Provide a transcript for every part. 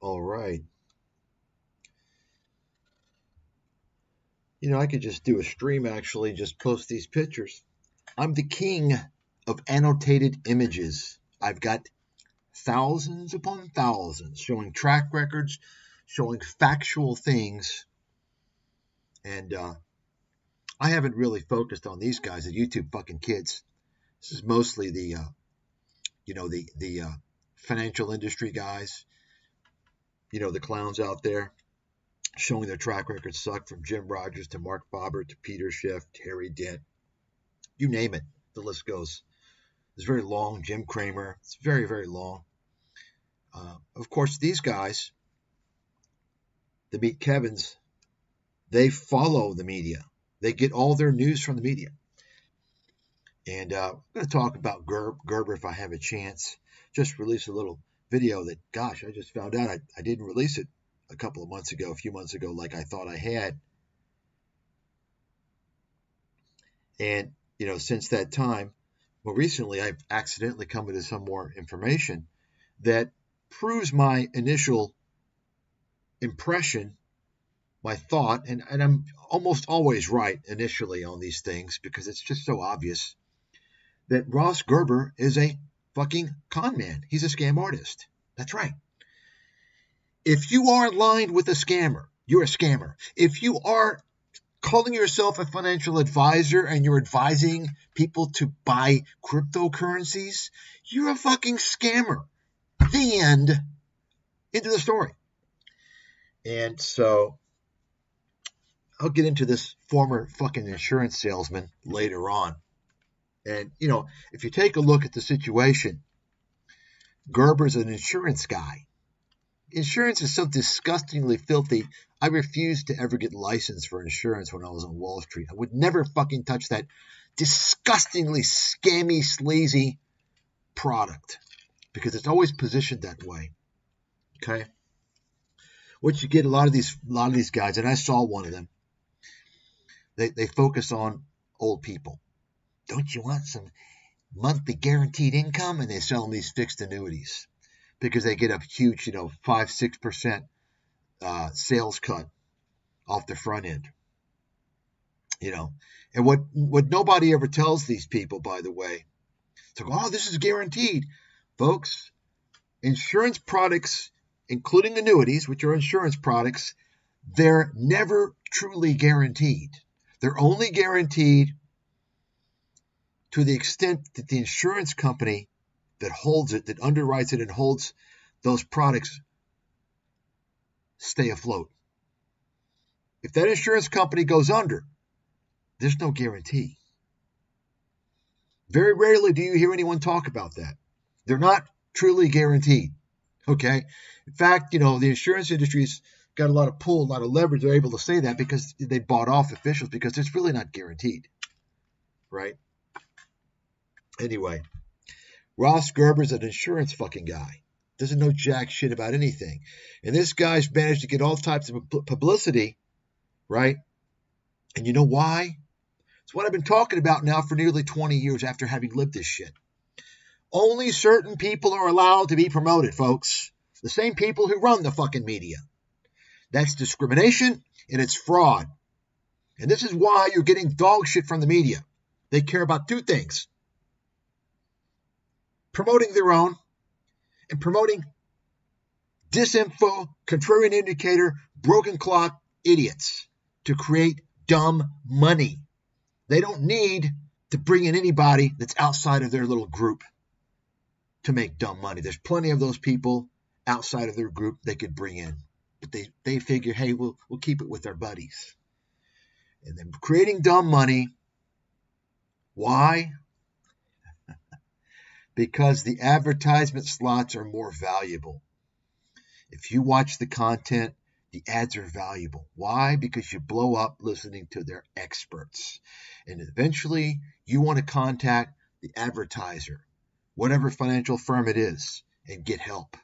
All right. You know, I could just do a stream actually, just post these pictures. I'm the king of annotated images. I've got thousands upon thousands showing track records, showing factual things. And I haven't really focused on these guys, the YouTube fucking kids. This is mostly the, the financial industry guys, the clowns out there showing their track records suck, from Jim Rogers to Mark Bobbert to Peter Schiff, Terry Dent, you name it. The list goes. It's very long. Jim Cramer. It's very, very long. Of course, these guys, the Meet Kevins, they follow the media. They get all their news from the media. And I'm going to talk about Gerber if I have a chance. Just release a little video that, gosh, I just found out I didn't release it a few months ago, like I thought I had. And, since that time, well, recently I've accidentally come into some more information that proves my initial impression, my thought, and I'm almost always right initially on these things because it's just so obvious that Ross Gerber is a fucking con man. He's a scam artist. That's right. If you are aligned with a scammer, you're a scammer. If you are calling yourself a financial advisor and you're advising people to buy cryptocurrencies, you're a fucking scammer. The end. Into the story. And so I'll get into this former fucking insurance salesman later on. And, if you take a look at the situation, Gerber's an insurance guy. Insurance is so disgustingly filthy. I refused to ever get licensed for insurance when I was on Wall Street. I would never fucking touch that disgustingly scammy, sleazy product because it's always positioned that way. Okay? What you get, a lot of these guys, and I saw one of them, they focus on old people. Don't you want some monthly guaranteed income? And they sell them these fixed annuities because they get a huge, 5-6% sales cut off the front end. And what nobody ever tells these people, by the way, it's like, oh, this is guaranteed. Folks, insurance products, including annuities, which are insurance products, they're never truly guaranteed. They're only guaranteed to the extent that the insurance company that holds it, that underwrites it and holds those products, stay afloat. If that insurance company goes under, there's no guarantee. Very rarely do you hear anyone talk about that. They're not truly guaranteed. Okay? In fact, the insurance industry's got a lot of pull, a lot of leverage. They're able to say that because they bought off officials because it's really not guaranteed. Right? Anyway, Ross Gerber's an insurance fucking guy. Doesn't know jack shit about anything. And this guy's managed to get all types of publicity, right? And you know why? It's what I've been talking about now for nearly 20 years after having lived this shit. Only certain people are allowed to be promoted, folks. The same people who run the fucking media. That's discrimination and it's fraud. And this is why you're getting dog shit from the media. They care about two things. Promoting their own and promoting disinfo, contrarian indicator, broken clock idiots to create dumb money. They don't need to bring in anybody that's outside of their little group to make dumb money. There's plenty of those people outside of their group they could bring in. But they figure, hey, we'll keep it with our buddies. And then creating dumb money. Why? Because the advertisement slots are more valuable. If you watch the content, the ads are valuable. Why? Because you blow up listening to their experts. And eventually, you want to contact the advertiser, whatever financial firm it is, and get help.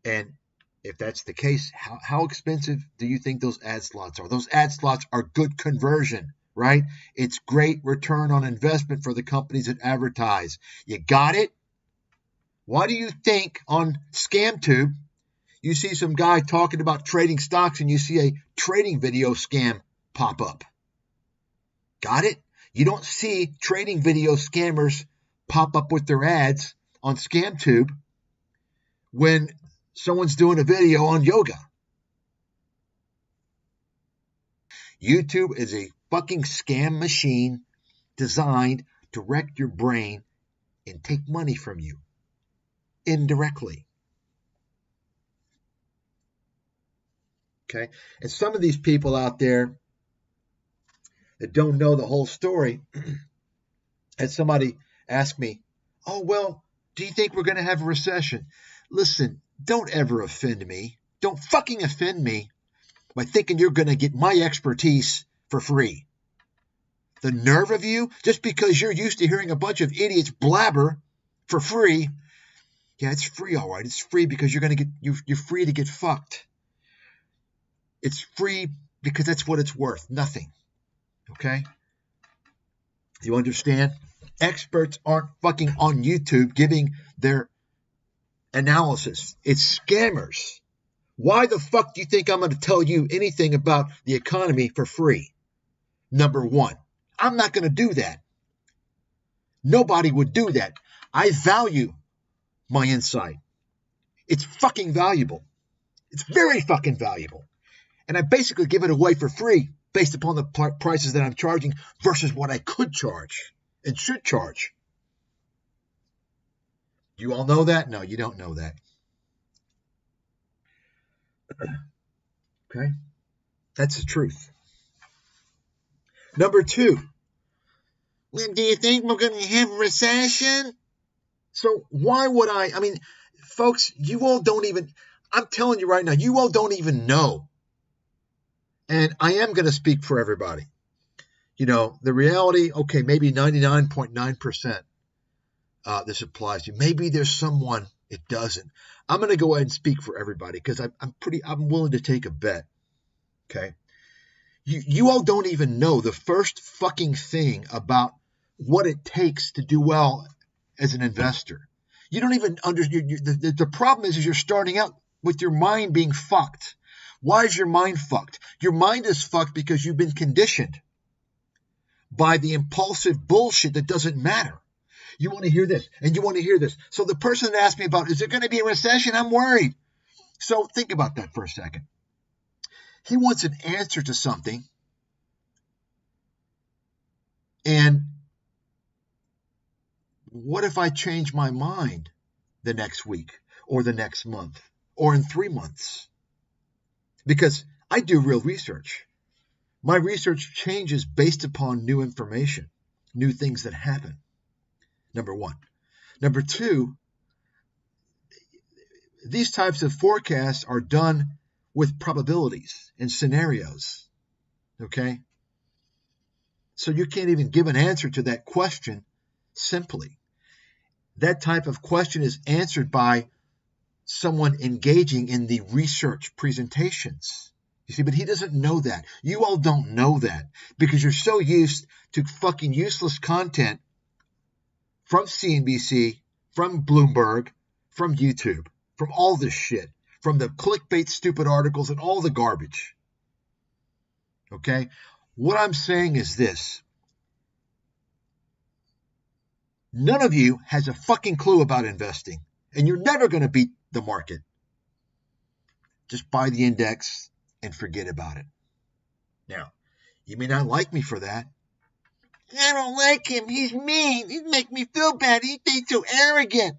And if that's the case, how expensive do you think those ad slots are? Those ad slots are good conversion. Right? It's great return on investment for the companies that advertise. You got it? Why do you think on ScamTube You see some guy talking about trading stocks and you see a trading video scam pop up. Got it? You don't see trading video scammers pop up with their ads on ScamTube when someone's doing a video on yoga. YouTube is a fucking scam machine designed to wreck your brain and take money from you indirectly. Okay? And some of these people out there that don't know the whole story, and somebody asked me, oh, well, do you think we're going to have a recession? Listen, don't ever offend me. Don't fucking offend me by thinking you're going to get my expertise for free. The nerve of you, just because you're used to hearing a bunch of idiots blabber for free. Yeah, it's free, all right. It's free because you're free to get fucked. It's free because that's what it's worth. Nothing. Okay? You understand? Experts aren't fucking on YouTube giving their analysis. It's scammers. Why the fuck do you think I'm going to tell you anything about the economy for free? Number one, I'm not going to do that. Nobody would do that. I value my insight. It's fucking valuable. It's very fucking valuable. And I basically give it away for free based upon the prices that I'm charging versus what I could charge and should charge. You all know that? No, you don't know that. Okay? That's the truth. Number two, well, do you think we're going to have a recession? So why would I mean, folks, you all don't even, I'm telling you right now, you all don't even know. And I am going to speak for everybody. You know, the reality, okay, maybe 99.9% this applies to you. Maybe there's someone it doesn't. I'm going to go ahead and speak for everybody because I'm willing to take a bet. Okay. You all don't even know the first fucking thing about what it takes to do well as an investor. You don't even understand. The problem is you're starting out with your mind being fucked. Why is your mind fucked? Your mind is fucked because you've been conditioned by the impulsive bullshit that doesn't matter. You want to hear this and you want to hear this. So the person that asked me about, is there going to be a recession? I'm worried. So think about that for a second. He wants an answer to something. And what if I change my mind the next week or the next month or in 3 months? Because I do real research. My research changes based upon new information, new things that happen. Number one. Number two, these types of forecasts are done with probabilities and scenarios. Okay? So you can't even give an answer to that question simply. That type of question is answered by someone engaging in the research presentations. You see, but he doesn't know that. You all don't know that because you're so used to fucking useless content from CNBC, from Bloomberg, from YouTube, from all this shit, from the clickbait stupid articles and all the garbage. Okay? What I'm saying is this. None of you has a fucking clue about investing, and you're never going to beat the market. Just buy the index and forget about it. Now, you may not like me for that. I don't like him. He's mean. He'd make me feel bad. He's so arrogant.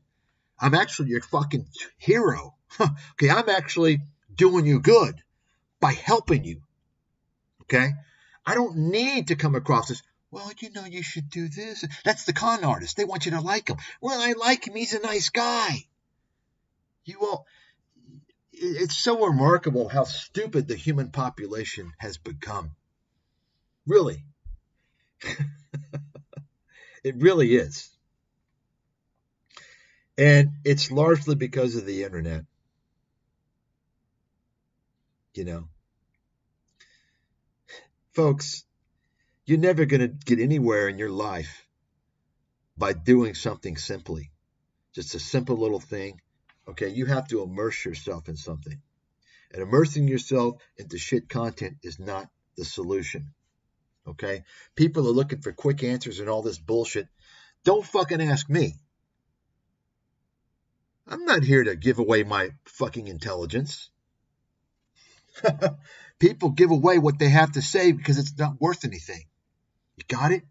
I'm actually your fucking hero. Okay, I'm actually doing you good by helping you. Okay? I don't need to come across this, well, you know, you should do this. That's the con artist. They want you to like him. Well, I like him. He's a nice guy. It's so remarkable how stupid the human population has become. Really. It really is. And it's largely because of the internet. You know. Folks, you're never going to get anywhere in your life by doing something simply. Just a simple little thing. Okay, you have to immerse yourself in something. And immersing yourself into shit content is not the solution. Okay? People are looking for quick answers and all this bullshit. Don't fucking ask me. I'm not here to give away my fucking intelligence. People give away what they have to say because it's not worth anything. You got it?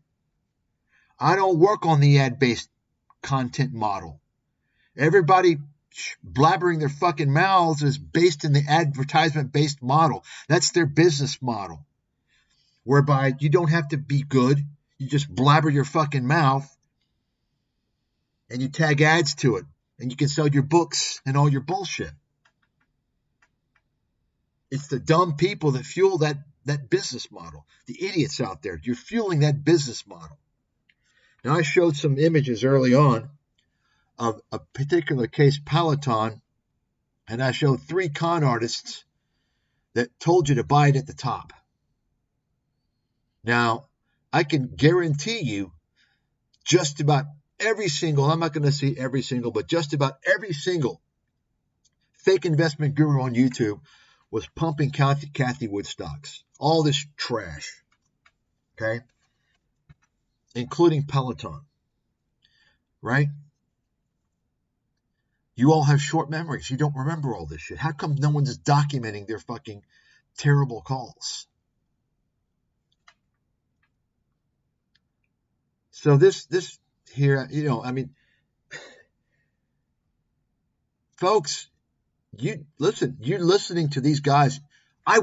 I don't work on the ad-based content model. Everybody blabbering their fucking mouths is based in the advertisement-based model. That's their business model, whereby you don't have to be good. You just blabber your fucking mouth and you tag ads to it, and you can sell your books and all your bullshit. It's the dumb people that fuel that business model. The idiots out there, you're fueling that business model. Now, I showed some images early on of a particular case, Peloton, and I showed 3 con artists that told you to buy it at the top. Now, I can guarantee you just about every single, I'm not going to say every single, but just about every single fake investment guru on YouTube was pumping Cathy Wood stocks. All this trash, okay? Including Peloton, right? You all have short memories. You don't remember all this shit. How come no one's documenting their fucking terrible calls? So this here, you know, I mean, folks, you listen, you're listening to these guys. I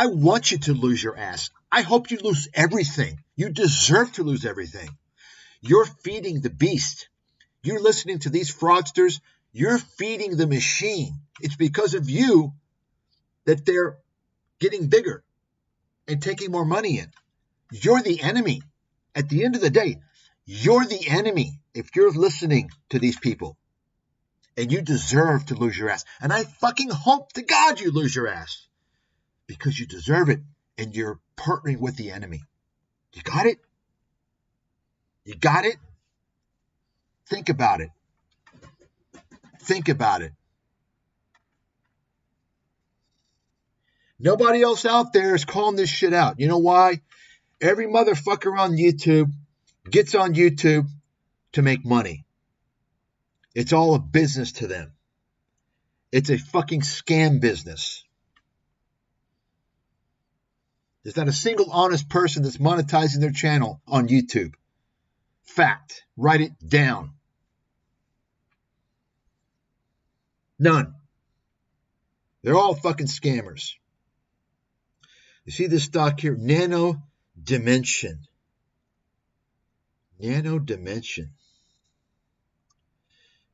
want you to lose your ass. I hope you lose everything. You deserve to lose everything. You're feeding the beast. You're listening to these fraudsters. You're feeding the machine. It's because of you that they're getting bigger and taking more money in. You're the enemy. At the end of the day, you're the enemy if you're listening to these people. And you deserve to lose your ass. And I fucking hope to God you lose your ass. Because you deserve it. And you're partnering with the enemy. You got it? You got it? Think about it. Think about it. Nobody else out there is calling this shit out. You know why? Every motherfucker on YouTube gets on YouTube to make money. It's all a business to them. It's a fucking scam business. There's not a single honest person that's monetizing their channel on YouTube. Fact. Write it down. None. They're all fucking scammers. You see this stock here? Nano Dimension. Nano Dimension.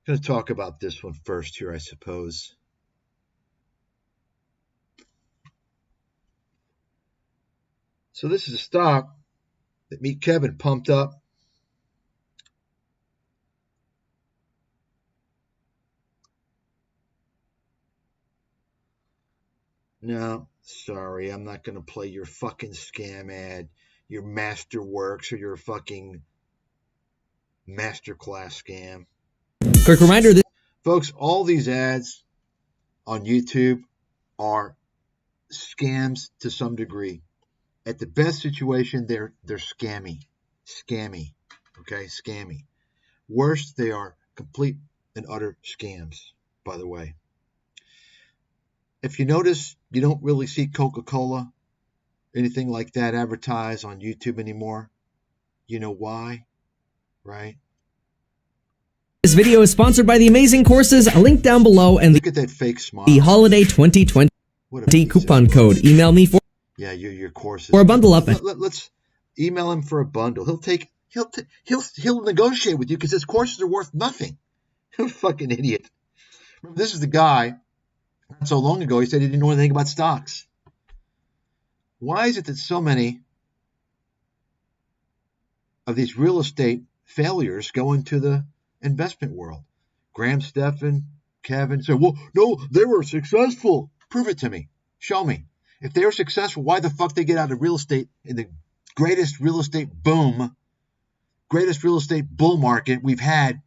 I'm going to talk about this one first here, I suppose. So this is a stock that Meet Kevin pumped up. No, sorry, I'm not going to play your fucking scam ad, your Masterworks, or your fucking Masterclass scam. Quick reminder, folks, all these ads on YouTube are scams to some degree. At the best situation, they're scammy. Okay, scammy. Worst, they are complete and utter scams, by the way. If you notice, you don't really see Coca-Cola, anything like that advertised on YouTube anymore. You know why, right? This video is sponsored by the amazing courses. A link down below and look at that fake smile. The holiday 2020 coupon code. Email me for your courses or a bundle up. Let's email him for a bundle. He'll negotiate with you because his courses are worth nothing. You're a fucking idiot. Remember, this is the guy. Not so long ago, he said he didn't know anything about stocks. Why is it that so many of these real estate failures go into the investment world? Graham Stephan, Kevin say, well, no, they were successful. Prove it to me. Show me. If they were successful, why the fuck they get out of real estate in the greatest real estate boom, greatest real estate bull market we've had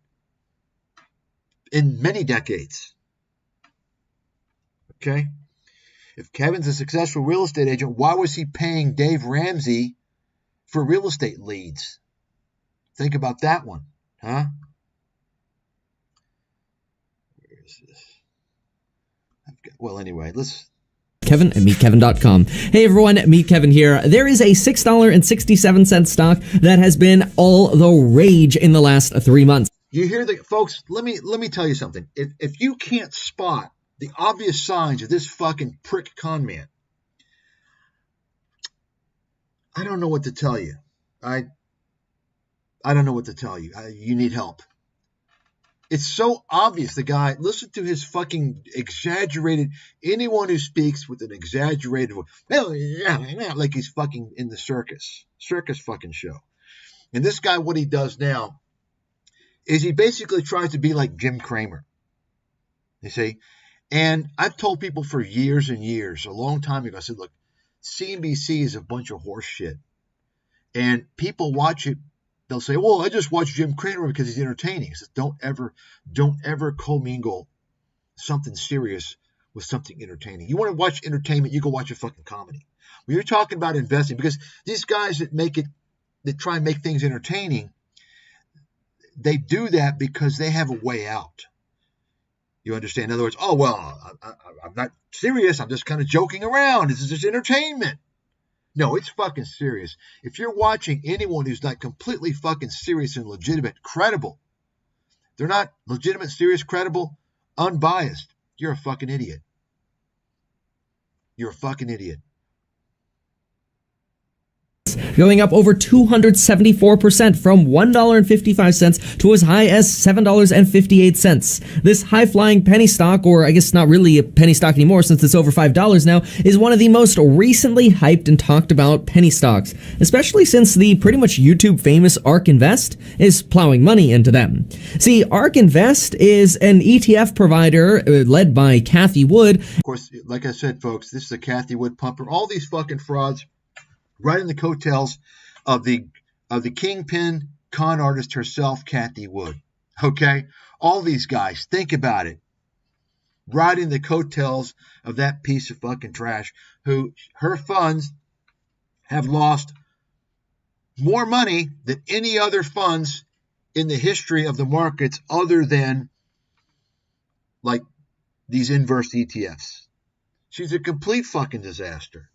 in many decades? Okay? If Kevin's a successful real estate agent, why was he paying Dave Ramsey for real estate leads? Think about that one, huh? Where is this? Well, anyway, let's... Kevin at meetkevin.com. Hey everyone, Meet Kevin here. There is a $6.67 stock that has been all the rage in the last 3 months. You hear the folks, let me tell you something. If you can't spot the obvious signs of this fucking prick con man, I don't know what to tell you. I don't know what to tell you. You need help. It's so obvious. The guy, listen to his fucking exaggerated, anyone who speaks with an exaggerated voice, like he's fucking in the circus fucking show. And this guy, what he does now is he basically tries to be like Jim Cramer. You see? And I've told people for years and years, a long time ago, I said, look, CNBC is a bunch of horse shit. And people watch it. They'll say, well, I just watch Jim Cramer because he's entertaining. He says, don't ever commingle something serious with something entertaining. You want to watch entertainment, you go watch a fucking comedy. When you're talking about investing, because these guys that try and make things entertaining, they do that because they have a way out. You understand? In other words, oh, well, I'm not serious. I'm just kind of joking around. This is just entertainment. No, it's fucking serious. If you're watching anyone who's not completely fucking serious and legitimate, credible, they're not legitimate, serious, credible, unbiased, you're a fucking idiot. You're a fucking idiot. Going up over 274% from $1.55 to as high as $7.58. This high-flying penny stock, or I guess not really a penny stock anymore since it's over $5 now, is one of the most recently hyped and talked about penny stocks, especially since the pretty much YouTube famous ARK Invest is plowing money into them. See, ARK Invest is an ETF provider led by Cathy Wood. Of course, like I said, folks, this is a Cathy Wood pumper. All these fucking frauds right in the coattails of the kingpin con artist herself, Cathy Wood. Okay? All these guys, think about it. Riding the coattails of that piece of fucking trash, who her funds have lost more money than any other funds in the history of the markets other than like these inverse ETFs. She's a complete fucking disaster.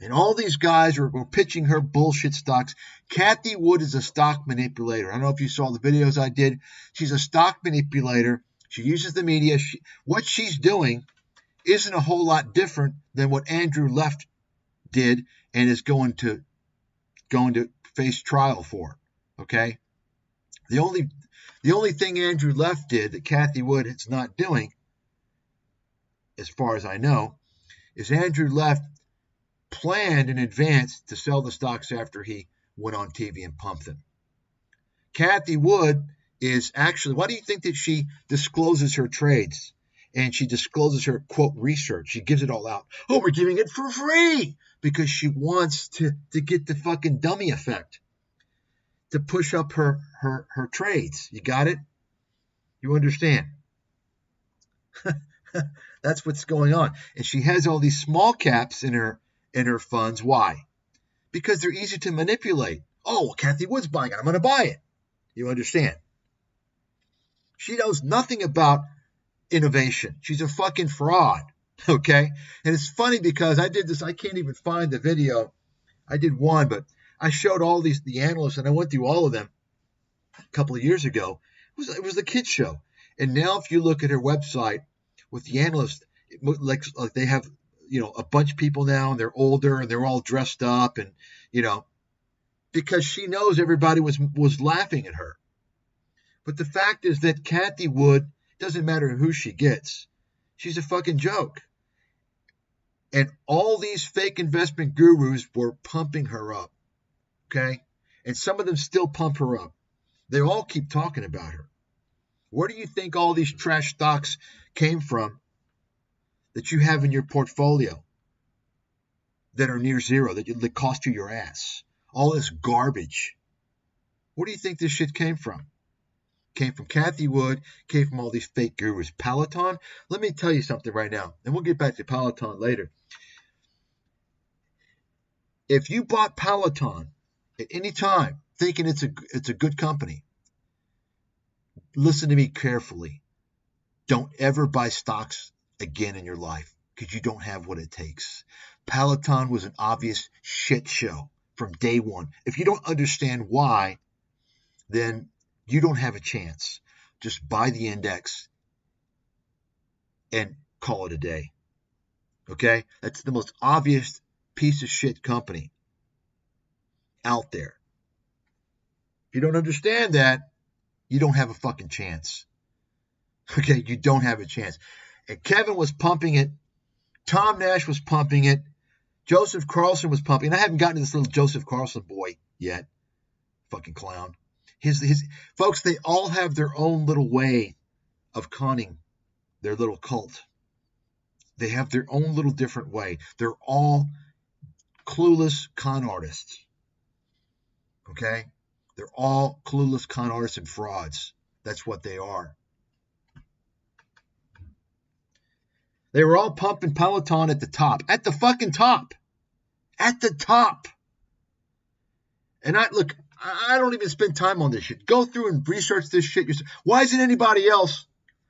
And all these guys were pitching her bullshit stocks. Cathy Wood is a stock manipulator. I don't know if you saw the videos I did. She's a stock manipulator. She uses the media. What she's doing isn't a whole lot different than what Andrew Left did and is going to face trial for. Okay? The only thing Andrew Left did that Cathy Wood is not doing, as far as I know, is Andrew Left planned in advance to sell the stocks after he went on TV and pumped them. Cathy Wood is actually, why do you think that she discloses her trades and she discloses her, quote, research? She gives it all out. Oh, we're giving it for free because she wants to get the fucking dummy effect, to push up her trades. You got it? You understand? That's what's going on. And she has all these small caps in her funds. Why? Because they're easy to manipulate. Oh, well, Cathy Wood's buying it. I'm going to buy it. You understand? She knows nothing about innovation. She's a fucking fraud. Okay? And it's funny because I did this. I can't even find the video. I did one, but I showed all the analysts, and I went through all of them a couple of years ago. It was the kids show. And now if you look at her website with the analysts, like they have, a bunch of people now, and they're older and they're all dressed up, and because she knows everybody was laughing at her. But the fact is that Cathy Wood, doesn't matter who she gets, she's a fucking joke. And all these fake investment gurus were pumping her up. Okay? And some of them still pump her up. They all keep talking about her. Where do you think all these trash stocks came from that you have in your portfolio that are near zero, that cost you your ass? All this garbage. Where do you think this shit came from? Came from Cathy Wood, came from all these fake gurus. Peloton, let me tell you something right now, and we'll get back to Peloton later. If you bought Peloton at any time thinking it's a good company, listen to me carefully. Don't ever buy stocks again in your life because you don't have what it takes. Peloton was an obvious shit show from day one. If you don't understand why, then you don't have a chance. Just buy the index and call it a day. Okay? That's the most obvious piece of shit company out there. If you don't understand that, you don't have a fucking chance. Okay? You don't have a chance. And Kevin was pumping it. Tom Nash was pumping it. Joseph Carlson was pumping. I haven't gotten to this little Joseph Carlson boy yet. Fucking clown. His folks, they all have their own little way of conning their little cult. They have their own little different way. They're all clueless con artists. Okay? They're all clueless con artists and frauds. That's what they are. They were all pumping Peloton at the top. At the fucking top. At the top. And I don't even spend time on this shit. Go through and research this shit yourself. Why isn't anybody else?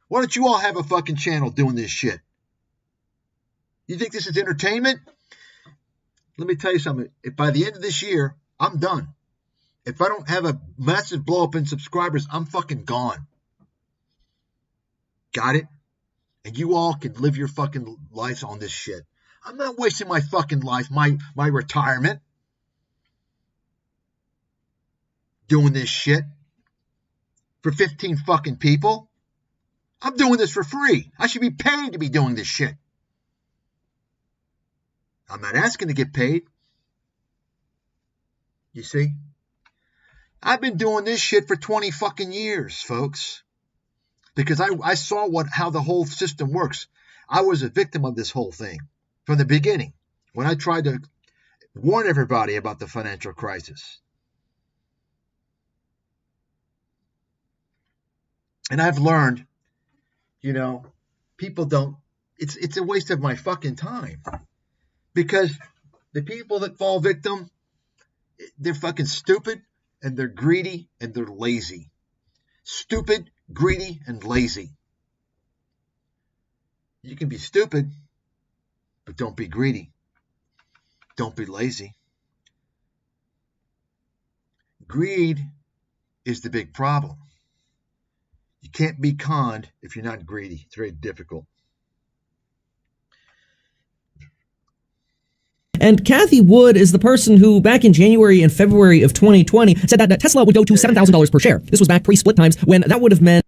Why don't you all have a fucking channel doing this shit? You think this is entertainment? Let me tell you something. If by the end of this year, I'm done. If I don't have a massive blow up in subscribers, I'm fucking gone. Got it? And you all can live your fucking lives on this shit. I'm not wasting my fucking life, my retirement, doing this shit for 15 fucking people. I'm doing this for free. I should be paid to be doing this shit. I'm not asking to get paid. You see? I've been doing this shit for 20 fucking years, folks. Because I saw how the whole system works. I was a victim of this whole thing from the beginning when I tried to warn everybody about the financial crisis. And I've learned, people don't, it's a waste of my fucking time. Because the people that fall victim, they're fucking stupid and they're greedy and they're lazy. Stupid, greedy, and lazy. You can be stupid, but don't be greedy. Don't be lazy. Greed is the big problem. You can't be conned if you're not greedy. It's very difficult. And Cathy Wood is the person who, back in January and February of 2020, said that Tesla would go to $7,000 per share. This was back pre-split times when that would have meant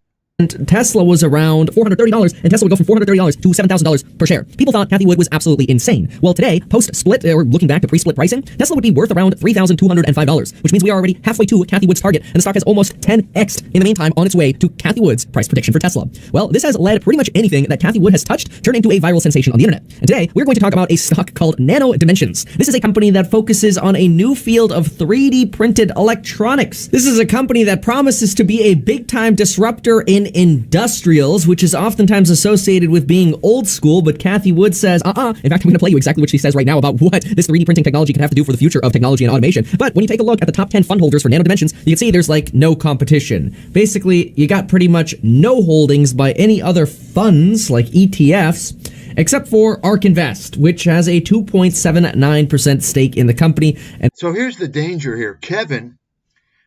Tesla was around $430, and Tesla would go from $430 to $7,000 per share. People thought Cathy Wood was absolutely insane. Well, today, post-split, or looking back to pre-split pricing, Tesla would be worth around $3,205, which means we are already halfway to Cathy Wood's target, and the stock has almost 10x'd in the meantime on its way to Cathy Wood's price prediction for Tesla. Well, this has led pretty much anything that Cathy Wood has touched turn into a viral sensation on the internet. And today, we're going to talk about a stock called Nano Dimensions. This is a company that focuses on a new field of 3D printed electronics. This is a company that promises to be a big-time disruptor in industrials, which is oftentimes associated with being old school, but Cathy Wood says, In fact, I'm going to play you exactly what she says right now about what this 3D printing technology can have to do for the future of technology and automation. But when you take a look at the top 10 fund holders for Nano Dimensions, you can see there's like no competition. Basically, you got pretty much no holdings by any other funds like ETFs, except for ARK Invest, which has a 2.79% stake in the company. And so here's the danger here. Kevin,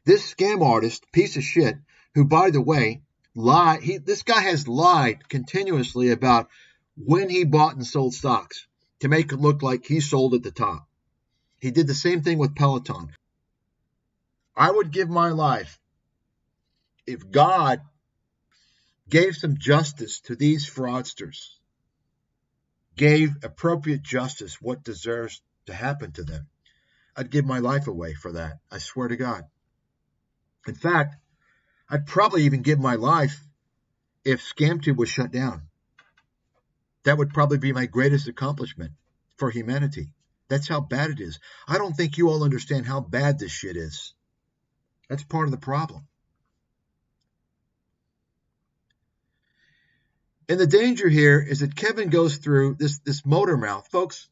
this scam artist, piece of shit, who, by the way, this guy has lied continuously about when he bought and sold stocks to make it look like he sold at the top. He did the same thing with Peloton. I would give my life if God gave some justice to these fraudsters, gave appropriate justice what deserves to happen to them. I'd give my life away for that. I swear to God. In fact, I'd probably even give my life if ScamTube was shut down. That would probably be my greatest accomplishment for humanity. That's how bad it is. I don't think you all understand how bad this shit is. That's part of the problem. And the danger here is that Kevin goes through this motor mouth. Folks,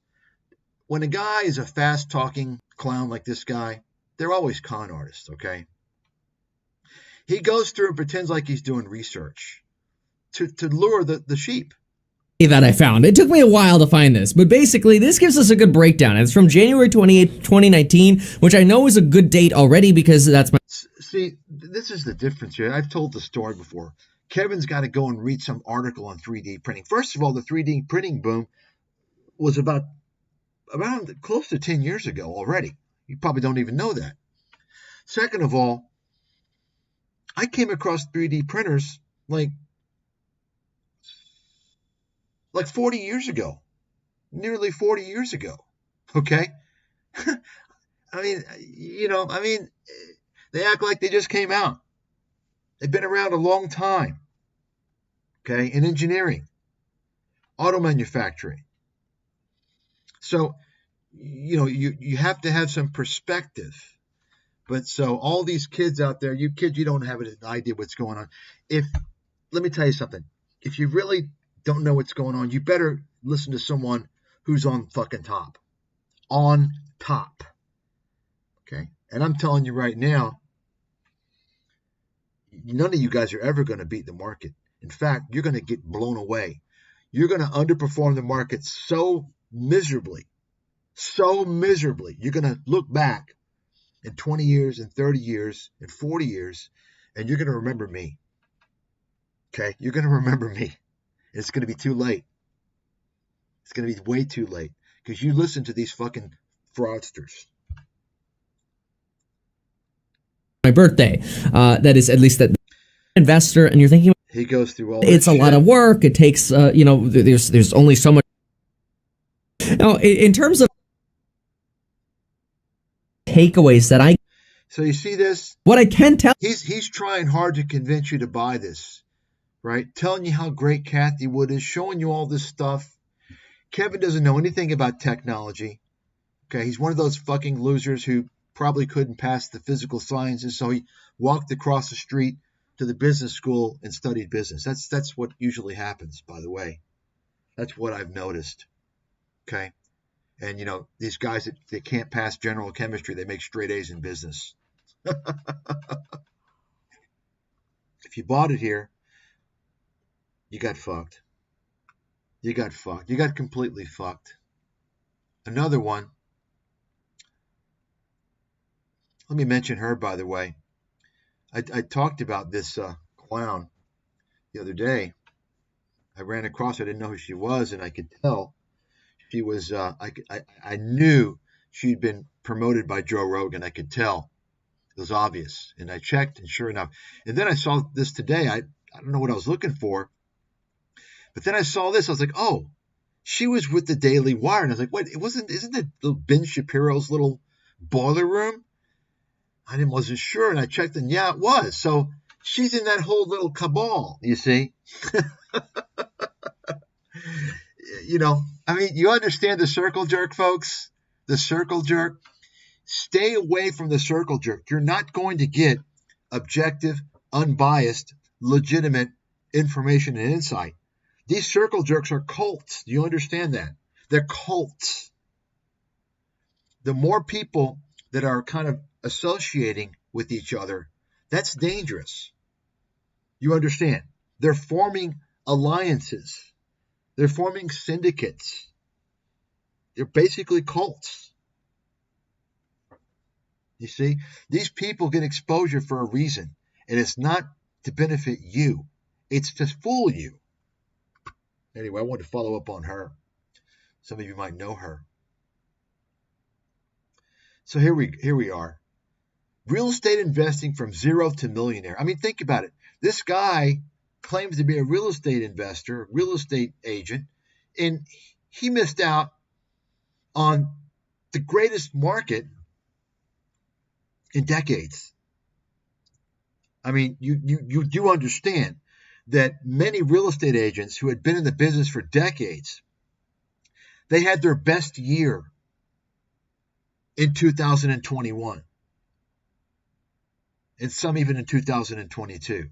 when a guy is a fast-talking clown like this guy, they're always con artists, okay? He goes through and pretends like he's doing research to lure the sheep. That I found. It took me a while to find this, but basically this gives us a good breakdown. It's from January 28, 2019, which I know is a good date already because that's my... See, this is the difference here. I've told the story before. Kevin's got to go and read some article on 3D printing. First of all, the 3D printing boom was about close to 10 years ago already. You probably don't even know that. Second of all, I came across 3D printers like 40 years ago, nearly 40 years ago. Okay. I mean, they act like they just came out. They've been around a long time. Okay. In engineering, auto manufacturing. So, you have to have some perspective. But so all these kids out there, you don't have an idea what's going on. Let me tell you something. If you really don't know what's going on, you better listen to someone who's on fucking top. On top. Okay? And I'm telling you right now, none of you guys are ever going to beat the market. In fact, you're going to get blown away. You're going to underperform the market so miserably. So miserably. You're going to look back in 20 years, in 30 years, in 40 years, and you're going to remember me. Okay? You're going to remember me. It's going to be too late. It's going to be way too late because you listen to these fucking fraudsters. My birthday. That is at least that investor, and you're thinking he goes through all. It's a lot of work. It takes, there's only so much. Now, in terms of takeaways that I. So you see this? What I can tell. He's trying hard to convince you to buy this. Right? Telling you how great Cathy Wood is, showing you all this stuff. Kevin doesn't know anything about technology. Okay, he's one of those fucking losers who probably couldn't pass the physical sciences, so he walked across the street to the business school and studied business. That's what usually happens, by the way. That's what I've noticed. Okay? And, these guys that they can't pass general chemistry, they make straight A's in business. If you bought it here, you got fucked. You got fucked. You got completely fucked. Another one. Let me mention her, by the way. I talked about this clown the other day. I ran across her. I didn't know who she was, and I could tell she was. I knew she'd been promoted by Joe Rogan. I could tell. It was obvious. And I checked, and sure enough. And then I saw this today. I don't know what I was looking for. But then I saw this. I was like, oh, she was with the Daily Wire. And I was like, wait, isn't it Ben Shapiro's little boiler room? I wasn't sure. And I checked, and yeah, it was. So she's in that whole little cabal, you see. You understand the circle jerk, folks? The circle jerk. Stay away from the circle jerk. You're not going to get objective, unbiased, legitimate information and insight. These circle jerks are cults. Do you understand that? They're cults. The more people that are kind of associating with each other, that's dangerous. You understand? They're forming alliances. They're forming syndicates. They're basically cults. You see? These people get exposure for a reason, and it's not to benefit you. It's to fool you. Anyway, I wanted to follow up on her. Some of you might know her. So here we are. Real estate investing from zero to millionaire. I mean, think about it. This guy claims to be a real estate investor, real estate agent, and he missed out on the greatest market in decades. I mean, you do understand that many real estate agents who had been in the business for decades, they had their best year in 2021. And some even in 2022.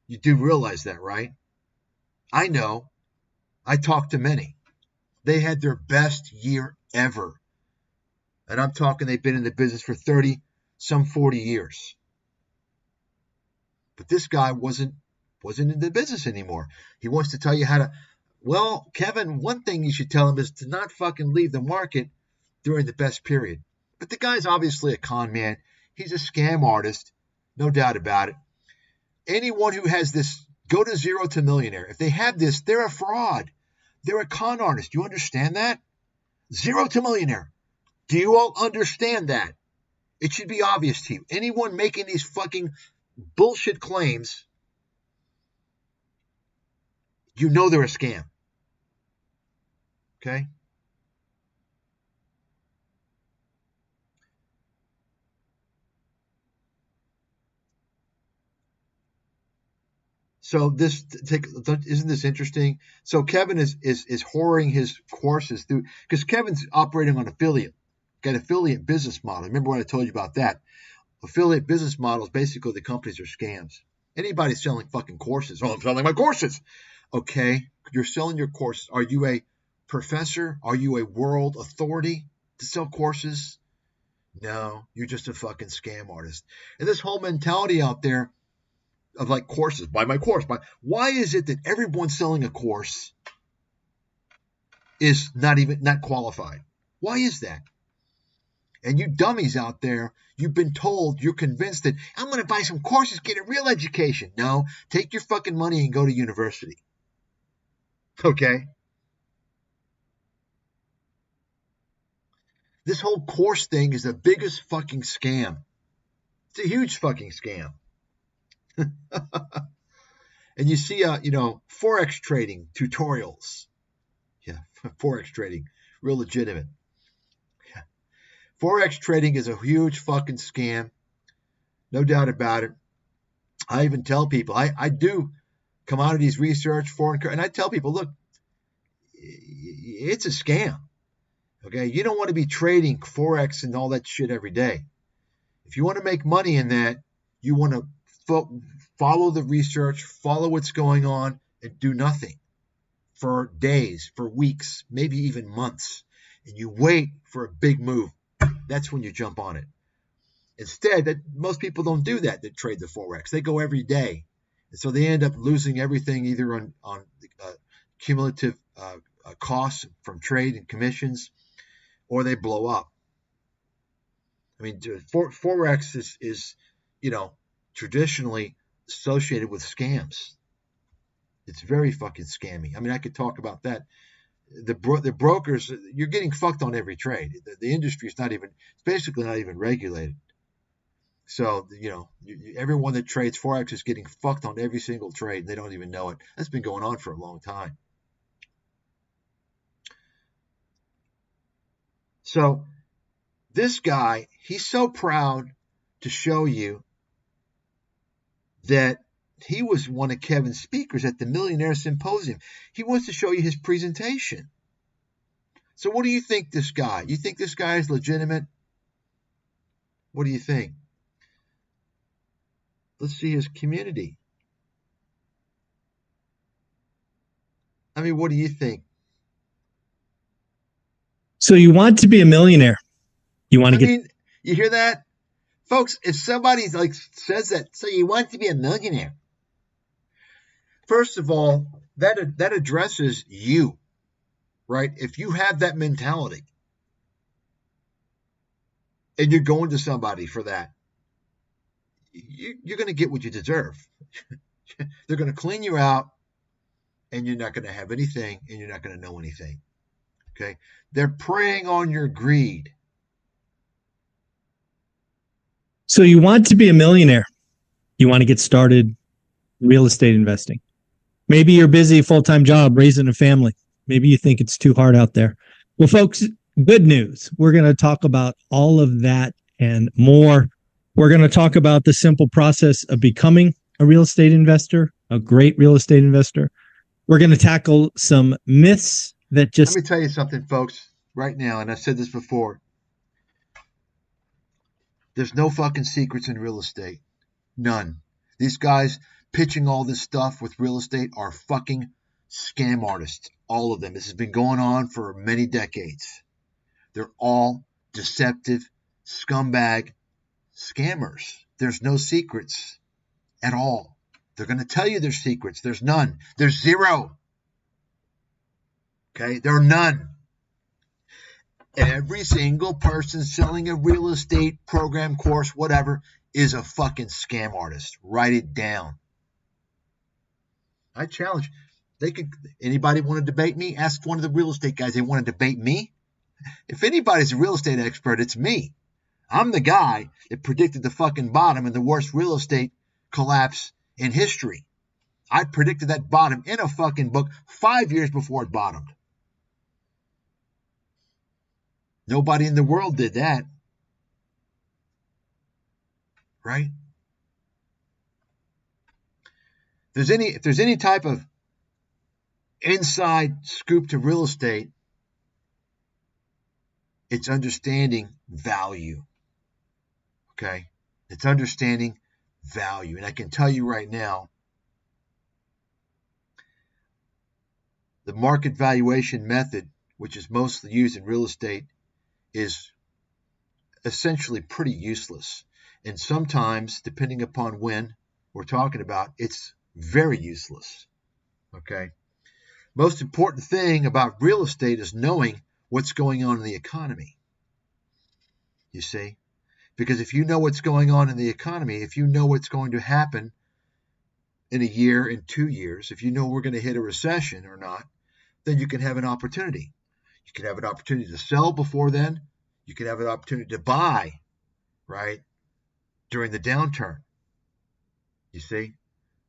You do realize that, right? I know. I talked to many. They had their best year ever. And I'm talking they've been in the business for 30, some 40 years. But this guy wasn't in the business anymore. He wants to tell you how to. Well, Kevin, one thing you should tell him is to not fucking leave the market during the best period. But the guy's obviously a con man. He's a scam artist, no doubt about it. Anyone who has this, go to zero to millionaire. If they have this, they're a fraud. They're a con artist. Do you understand that? Zero to millionaire. Do you all understand that? It should be obvious to you. Anyone making these fucking bullshit claims, you know they're a scam. Okay? So isn't this interesting? So Kevin is whoring his courses through, because Kevin's operating on got affiliate business model. Remember when I told you about that? Affiliate business models, basically the companies are scams. Anybody selling fucking courses. Oh, I'm selling my courses. Okay, you're selling your courses. Are you a professor? Are you a world authority to sell courses? No, you're just a fucking scam artist. And this whole mentality out there of like courses, buy my course. Why is it that everyone selling a course is not qualified? Why is that? And you dummies out there, you've been told, you're convinced that I'm going to buy some courses, get a real education. No, take your fucking money and go to university. Okay? This whole course thing is the biggest fucking scam. It's a huge fucking scam. And you see, Forex trading tutorials. Yeah, Forex trading, real legitimate. Yeah. Forex trading is a huge fucking scam. No doubt about it. I even tell people, I do commodities research, and I tell people, look, it's a scam. Okay, you don't want to be trading Forex and all that shit every day. If you want to make money in that, you want to follow the research, follow what's going on, and do nothing for days, for weeks, maybe even months. And you wait for a big move. That's when you jump on it. Instead, most people don't do that trade the Forex. They go every day. And so they end up losing everything either on cumulative costs from trade and commissions, or they blow up. I mean, Forex is traditionally associated with scams. It's very fucking scammy. I mean, I could talk about that. The brokers, you're getting fucked on every trade. The industry is it's basically not even regulated. So, everyone that trades Forex is getting fucked on every single trade, and they don't even know it. That's been going on for a long time. So, this guy, he's so proud to show you that he was one of Kevin's speakers at the Millionaire Symposium. He wants to show you his presentation. So what do you think this guy? You think this guy is legitimate? What do you think? Let's see his community. I mean, what do you think? So you want to be a millionaire. You hear that? Folks, if somebody says that, so you want to be a millionaire. First of all, that addresses you, right? If you have that mentality and you're going to somebody for that, you're going to get what you deserve. They're going to clean you out, and you're not going to have anything, and you're not going to know anything. Okay? They're preying on your greed. So you want to be a millionaire. You want to get started real estate investing. Maybe you're busy, full-time job, raising a family. Maybe you think it's too hard out there. Well, folks, good news. We're going to talk about all of that and more. We're going to talk about the simple process of becoming a real estate investor, a great real estate investor. We're going to tackle some myths that just... Let me tell you something, folks, right now, and I've said this before. There's no fucking secrets in real estate. None. These guys pitching all this stuff with real estate are fucking scam artists, all of them. This has been going on for many decades. They're all deceptive, scumbag scammers. There's no secrets at all. They're going to tell you there's secrets. There's none. There's zero. Okay? There are none. Every single person selling a real estate program, course, whatever, is a fucking scam artist. Write it down. I challenge. Anybody want to debate me? Ask one of the real estate guys. They want to debate me? If anybody's a real estate expert, it's me. I'm the guy that predicted the fucking bottom and the worst real estate collapse in history. I predicted that bottom in a fucking book 5 years before it bottomed. Nobody in the world did that. Right? If there's any type of inside scoop to real estate, it's understanding value. Okay? It's understanding value. And I can tell you right now, the market valuation method, which is mostly used in real estate, is essentially pretty useless. And sometimes, depending upon when we're talking about, it's very useless. Okay? Most important thing about real estate is knowing what's going on in the economy. You see? Because if you know what's going on in the economy, if you know what's going to happen in a year, in 2 years, if you know we're going to hit a recession or not, then you can have an opportunity. You can have an opportunity to sell before then. You can have an opportunity to buy, right, during the downturn. You see?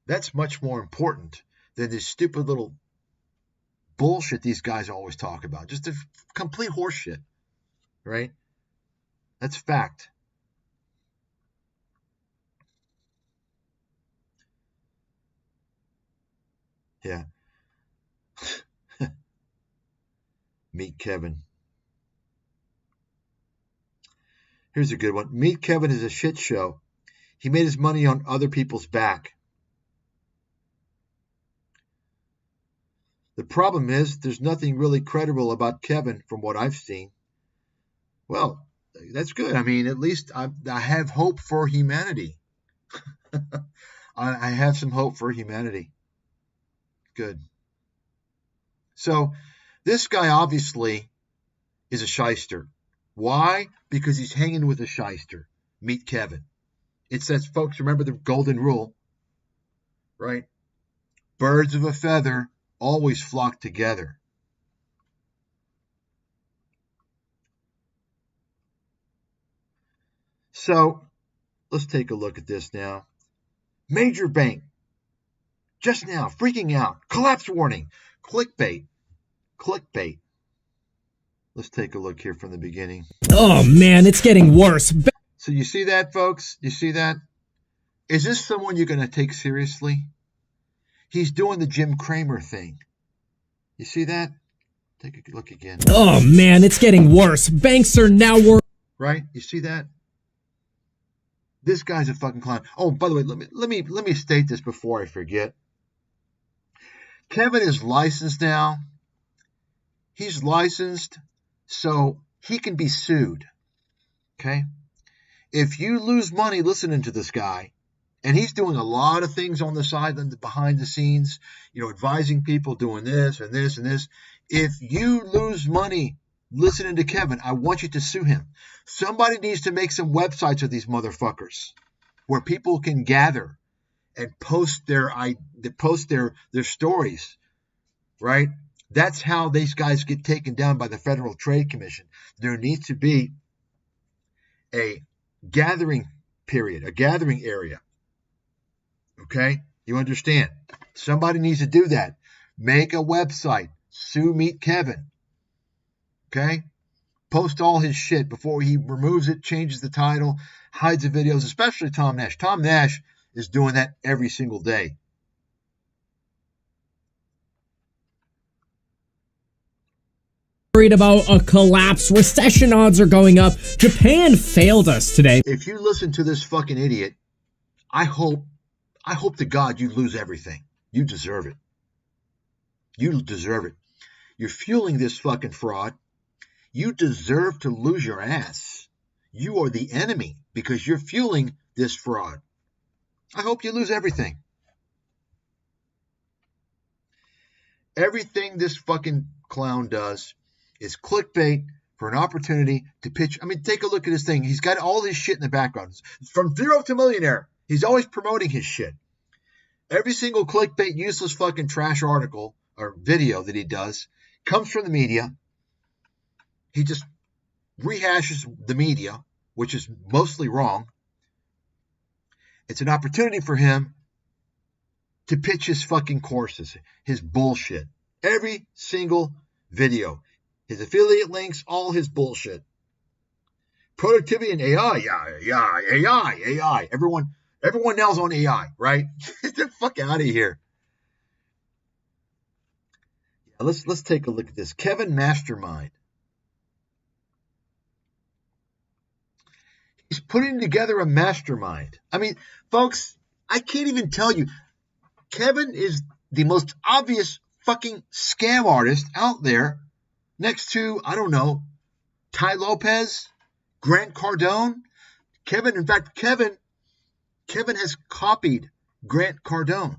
That's much more important than this stupid little bullshit these guys always talk about. Just a complete horseshit, right? That's fact. Yeah. Meet Kevin. Here's a good one. Meet Kevin is a shit show. He made his money on other people's back. The problem is there's nothing really credible about Kevin from what I've seen. Well, that's good. I mean, at least I have hope for humanity. I have some hope for humanity. Good. So this guy obviously is a shyster. Why? Because he's hanging with a shyster. Meet Kevin. It says, folks, remember the golden rule, right? Birds of a feather always flock together. So let's take a look at this now. Major bank. Just now, freaking out. Collapse warning. Clickbait. Clickbait. Let's take a look here from the beginning. Oh man, it's getting worse. So you see that, folks? You see that? Is this someone you're going to take seriously? He's doing the Jim Cramer thing. You see that? Take a look again. Oh man, it's getting worse. Banks are now worse. Right? You see that? This guy's a fucking clown. Oh, by the way, let me state this before I forget. Kevin is licensed now. He's licensed so he can be sued. Okay? If you lose money listening to this guy, and he's doing a lot of things on the side and behind the scenes, advising people doing this and this and this. If you lose money listening to Kevin, I want you to sue him. Somebody needs to make some websites of these motherfuckers where people can gather and post their stories, right? That's how these guys get taken down by the Federal Trade Commission. There needs to be a gathering period, a gathering area. Okay? You understand? Somebody needs to do that. Make a website. Sue Meet Kevin. Okay? Post all his shit before he removes it, changes the title, hides the videos, especially Tom Nash. Tom Nash is doing that every single day. Worried about a collapse. Recession odds are going up. Japan failed us today. If you listen to this fucking idiot, I hope to God you lose everything. You deserve it. You deserve it. You're fueling this fucking fraud. You deserve to lose your ass. You are the enemy because you're fueling this fraud. I hope you lose everything. Everything this fucking clown does is clickbait for an opportunity to pitch. I mean, take a look at his thing. He's got all this shit in the background. From zero to millionaire, he's always promoting his shit. Every single clickbait, useless fucking trash article or video that he does comes from the media. He just rehashes the media, which is mostly wrong. It's an opportunity for him to pitch his fucking courses, his bullshit. Every single video. His affiliate links, all his bullshit. Productivity and AI, AI. Everyone now's on AI, right? Get the fuck out of here. Yeah, let's take a look at this. Kevin Mastermind. He's putting together a mastermind. I mean, folks, I can't even tell you. Kevin is the most obvious fucking scam artist out there next to, I don't know, Ty Lopez, Grant Cardone. Kevin has copied Grant Cardone.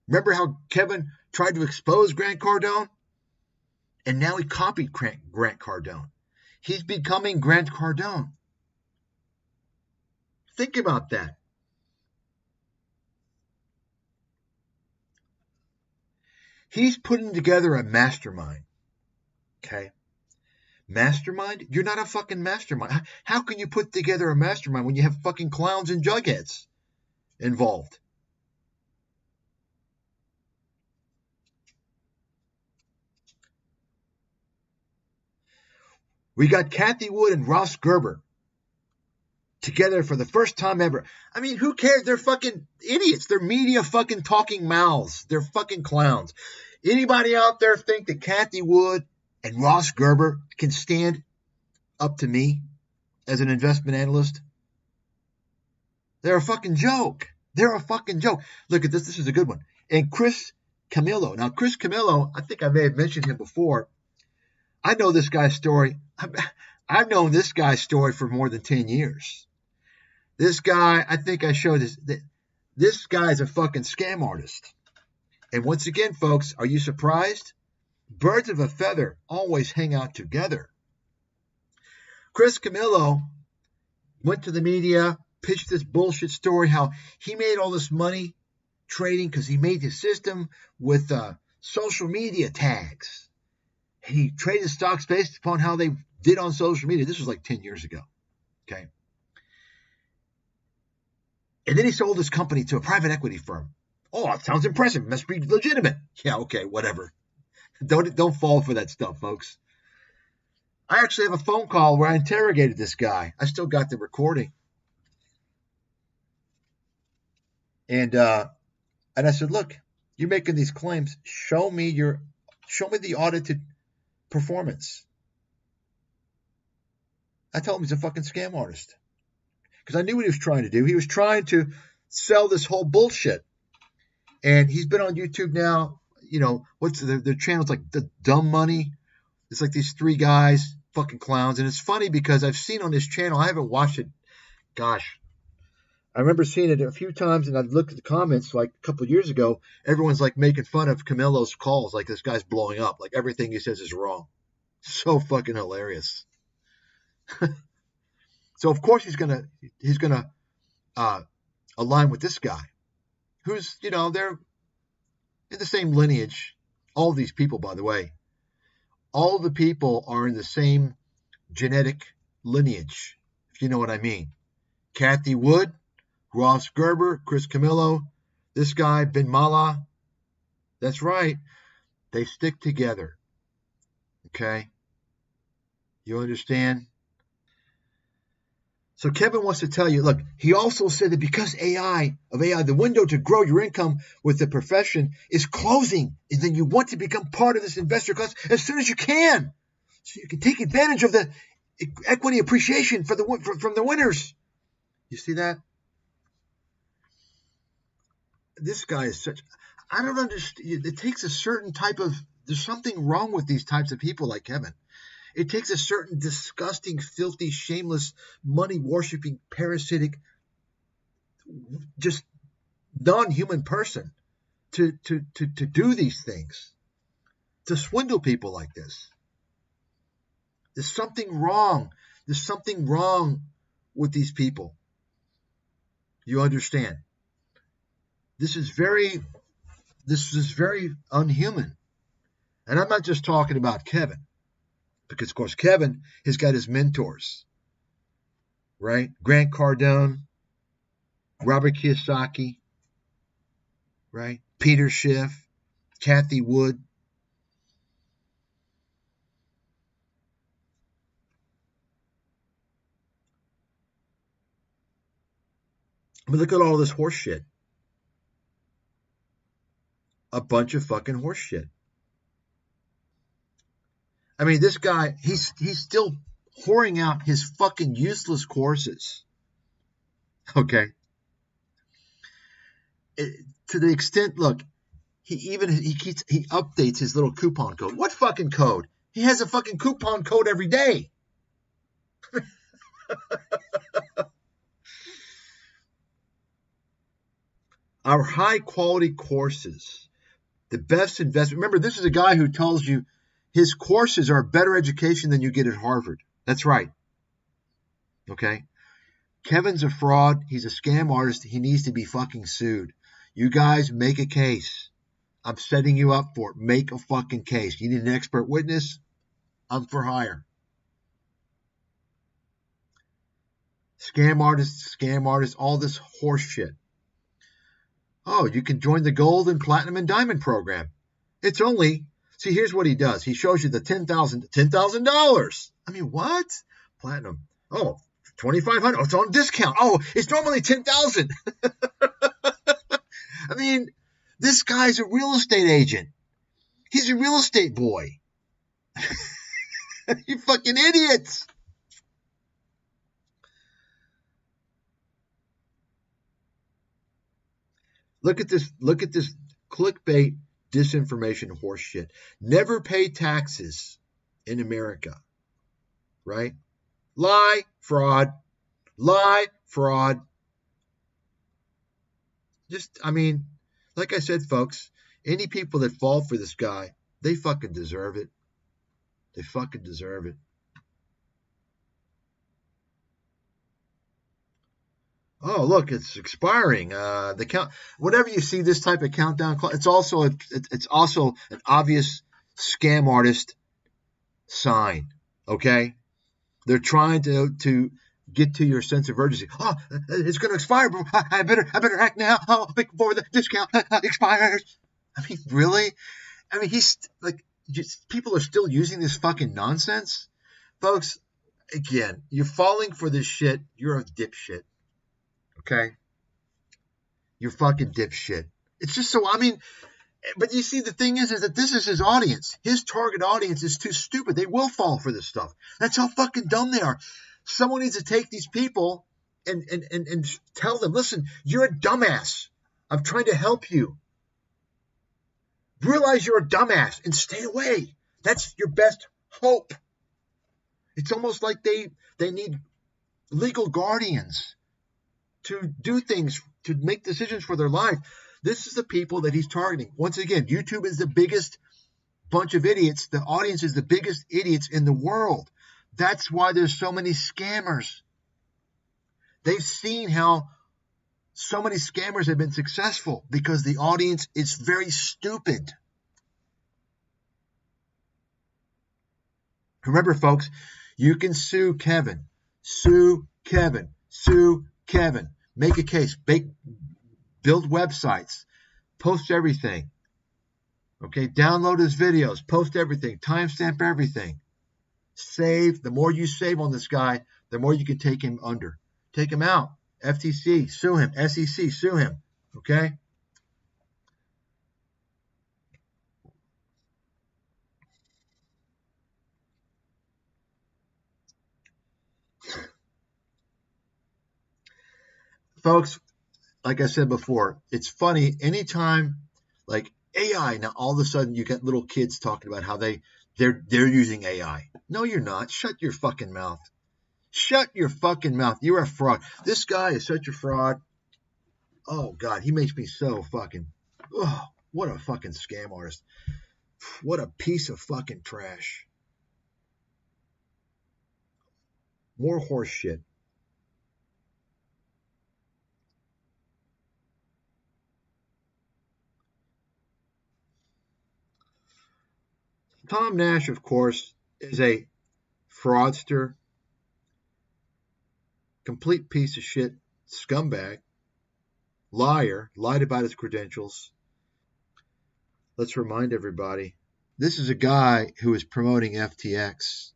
Remember how Kevin tried to expose Grant Cardone? And now he copied Grant Cardone. He's becoming Grant Cardone. Think about that. He's putting together a mastermind. Okay? Mastermind? You're not a fucking mastermind. How can you put together a mastermind when you have fucking clowns and jugheads involved? We got Cathy Wood and Ross Gerber together for the first time ever. I mean, who cares? They're fucking idiots. They're media fucking talking mouths. They're fucking clowns. Anybody out there think that Cathy Wood and Ross Gerber can stand up to me as an investment analyst? They're a fucking joke. They're a fucking joke. Look at this. This is a good one. And Chris Camillo. Now, Chris Camillo, I think I may have mentioned him before. I know this guy's story. I've known this guy's story for more than 10 years. This guy, I think I showed this. This guy's a fucking scam artist. And once again, folks, are you surprised? Birds of a feather always hang out together. Chris Camillo went to the media, pitched this bullshit story, how he made all this money trading because he made his system with social media tags. And he traded stocks based upon how they did on social media. This was like 10 years ago. Okay. And then he sold his company to a private equity firm. Oh, it sounds impressive. It must be legitimate. Yeah, okay, whatever. Don't fall for that stuff, folks. I actually have a phone call where I interrogated this guy. I still got the recording. And I said, look, you're making these claims. Show me the audited performance. I told him he's a fucking scam artist. Because I knew what he was trying to do. He was trying to sell this whole bullshit. And he's been on YouTube now. You know, what's their channel's like the Dumb Money. It's like these three guys, fucking clowns. And it's funny because I've seen on his channel, I haven't watched it. Gosh, I remember seeing it a few times, and I'd look at the comments like a couple of years ago. Everyone's like making fun of Camillo's calls, like this guy's blowing up, like everything he says is wrong. So fucking hilarious. So of course he's gonna align with this guy, who's, you know, they're in the same lineage. All these people, by the way, all the people are in the same genetic lineage, if you know what I mean. Cathy Wood, Ross Gerber, Chris Camillo, this guy, Ben Mala. That's right. They stick together. Okay? You understand? So Kevin wants to tell you, look, he also said that because AI, the window to grow your income with the profession is closing, and then you want to become part of this investor class as soon as you can, so you can take advantage of the equity appreciation from the winners. You see that? This guy is such. I don't understand. It takes a certain type of, there's something wrong with these types of people like Kevin. It takes a certain disgusting, filthy, shameless, money-worshipping, parasitic, just non-human person to do these things, to swindle people like this. There's something wrong. There's something wrong with these people. You understand? This is very unhuman. And I'm not just talking about Kevin, because of course Kevin has got his mentors, right? Grant Cardone, Robert Kiyosaki, right? Peter Schiff, Cathy Wood. I mean, look at all this horse shit. A bunch of fucking horse shit. I mean, this guy, he's still pouring out his fucking useless courses. Okay. To the extent, look, he updates his little coupon code. What fucking code? He has a fucking coupon code every day. Our high quality courses, the best investment. Remember, this is a guy who tells you his courses are a better education than you get at Harvard. That's right. Okay. Kevin's a fraud. He's a scam artist. He needs to be fucking sued. You guys make a case. I'm setting you up for it. Make a fucking case. You need an expert witness? I'm for hire. Scam artists, all this horse shit. Oh, you can join the gold and platinum and diamond program. It's only, see, here's what he does. He shows you the $10,000. I mean, what? Platinum. Oh, $2,500. Oh, it's on discount. Oh, it's normally $10,000. I mean, this guy's a real estate agent. He's a real estate boy. You fucking idiots. Look at this clickbait disinformation horse shit. Never pay taxes in America. Right? Lie, fraud. Lie, fraud. Just, I mean, like I said, folks, any people that fall for this guy, they fucking deserve it. They fucking deserve it. Oh, look, it's expiring. The count. Whenever you see this type of countdown, it's also an obvious scam artist sign. Okay, they're trying to get to your sense of urgency. Oh, it's going to expire. I better act now. Oh, before the discount expires. I mean, really? I mean, he's like, people are still using this fucking nonsense, folks. Again, you're falling for this shit. You're a dipshit. Okay? You're fucking dipshit. It's just so, I mean, but you see, the thing is that this is his audience. His target audience is too stupid. They will fall for this stuff. That's how fucking dumb they are. Someone needs to take these people and tell them, listen, you're a dumbass. I'm trying to help you. Realize you're a dumbass and stay away. That's your best hope. It's almost like they need legal guardians to do things, to make decisions for their life. This is the people that he's targeting. Once again, YouTube is the biggest bunch of idiots. The audience is the biggest idiots in the world. That's why there's so many scammers. They've seen how so many scammers have been successful because the audience is very stupid. Remember, folks, you can sue Kevin. Sue Kevin. Sue Kevin. Make a case. Build websites. Post everything. Okay, download his videos. Post everything. Timestamp everything. Save. The more you save on this guy, the more you can take him under. Take him out. FTC, sue him. SEC, sue him. Okay? Folks, like I said before, it's funny. Anytime, Like AI. Now all of a sudden you get little kids talking about how they're using AI. No, you're not. Shut your fucking mouth. Shut your fucking mouth. You're a fraud. This guy is such a fraud. Oh God, he makes me so fucking. Oh, what a fucking scam artist. What a piece of fucking trash. More horse shit. Tom Nash, of course, is a fraudster, complete piece of shit, scumbag, liar, lied about his credentials. Let's remind everybody, this is a guy who is promoting FTX,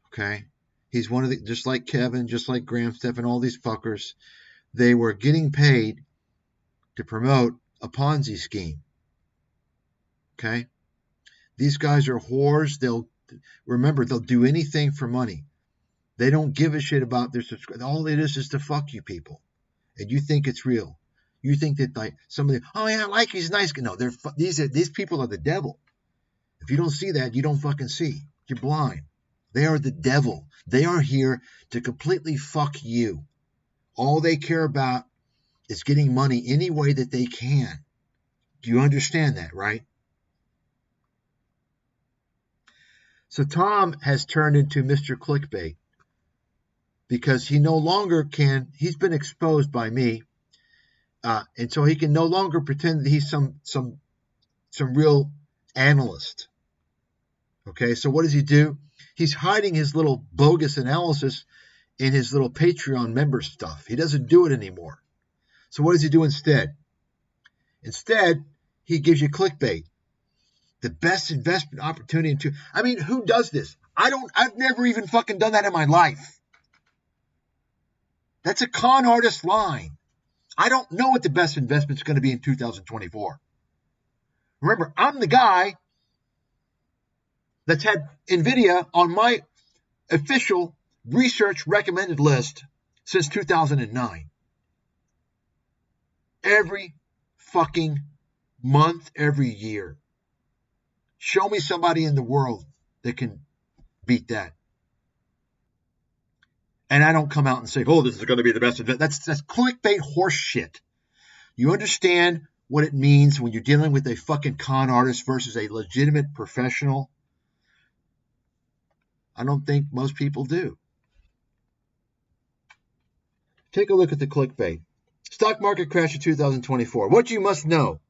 okay? He's one of the, just like Kevin, just like Graham Stephan, all these fuckers, they were getting paid to promote a Ponzi scheme, okay? These guys are whores. They'll do anything for money. They don't give a shit about their subscribers. All it is to fuck you people. And you think it's real. You think that like somebody, oh yeah, I like he's nice. No, these people are the devil. If you don't see that, you don't fucking see. You're blind. They are the devil. They are here to completely fuck you. All they care about is getting money any way that they can. Do you understand that, right? So Tom has turned into Mr. Clickbait because he no longer can, he's been exposed by me, and so he can no longer pretend that he's some real analyst. Okay, so what does he do? He's hiding his little bogus analysis in his little Patreon member stuff. He doesn't do it anymore. So what does he do instead? Instead, he gives you clickbait. The best investment opportunity I mean, who does this? I've never even fucking done that in my life. That's a con artist line. I don't know what the best investment is going to be in 2024. Remember, I'm the guy that's had NVIDIA on my official research recommended list since 2009. Every fucking month, every year. Show me somebody in the world that can beat that. And I don't come out and say, oh, this is going to be the best. That's clickbait horse shit. You understand what it means when you're dealing with a fucking con artist versus a legitimate professional? I don't think most people do. Take a look at the clickbait. Stock market crash of 2024. What you must know,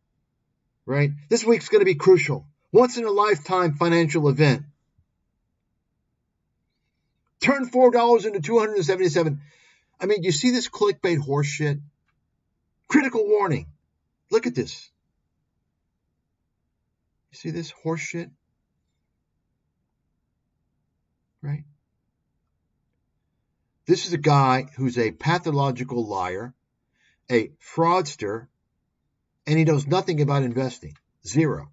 right? This week's going to be crucial. Once in a lifetime financial event. Turn $4 into $277. I mean, you see this clickbait horse shit? Critical warning. Look at this. You see this horse shit? Right? This is a guy who's a pathological liar, a fraudster, and he knows nothing about investing. Zero.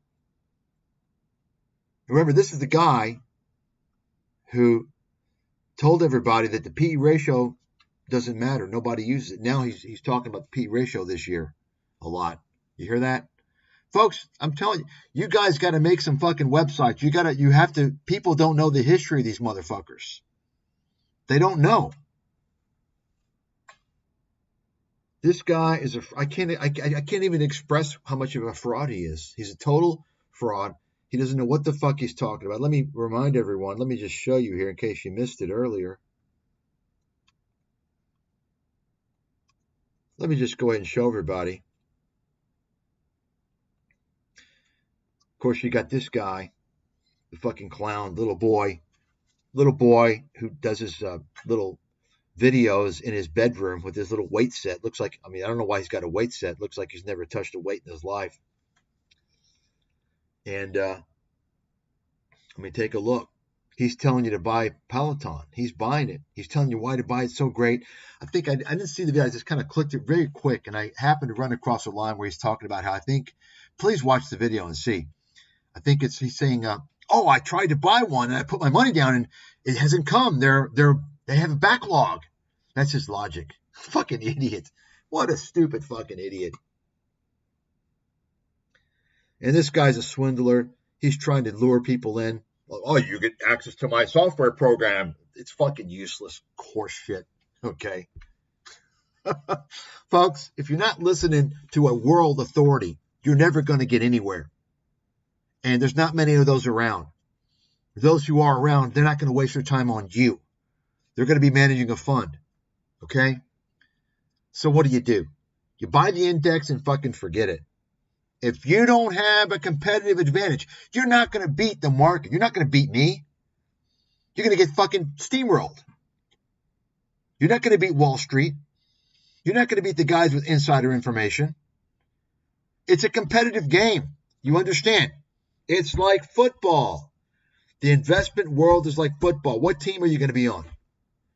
Remember, this is the guy who told everybody that the P/E ratio doesn't matter. Nobody uses it. Now he's talking about the P/E ratio this year a lot. You hear that? Folks, I'm telling you, you guys got to make some fucking websites. People don't know the history of these motherfuckers. They don't know. This guy is I can't even express how much of a fraud he is. He's a total fraud. He doesn't know what the fuck he's talking about. Let me remind everyone. Let me just show you here in case you missed it earlier. Let me just go ahead and show everybody. Of course, you got this guy, the fucking clown, little boy who does his little videos in his bedroom with his little weight set. Looks like, I don't know why he's got a weight set. Looks like he's never touched a weight in his life. And take a look. He's telling you to buy Peloton. He's buying it. He's telling you why to buy it. So great. I think I didn't see the video. I just kind of clicked it very quick, and I happened to run across a line where he's talking about how please watch the video and see. I think he's saying, oh, I tried to buy one, and I put my money down, and it hasn't come. They have a backlog. That's his logic. Fucking idiot. What a stupid fucking idiot. And this guy's a swindler. He's trying to lure people in. Oh, you get access to my software program. It's fucking useless horse shit. Okay. Folks, if you're not listening to a world authority, you're never going to get anywhere. And there's not many of those around. Those who are around, they're not going to waste their time on you. They're going to be managing a fund. Okay? So what do? You buy the index and fucking forget it. If you don't have a competitive advantage, you're not going to beat the market. You're not going to beat me. You're going to get fucking steamrolled. You're not going to beat Wall Street. You're not going to beat the guys with insider information. It's a competitive game. You understand? It's like football. The investment world is like football. What team are you going to be on?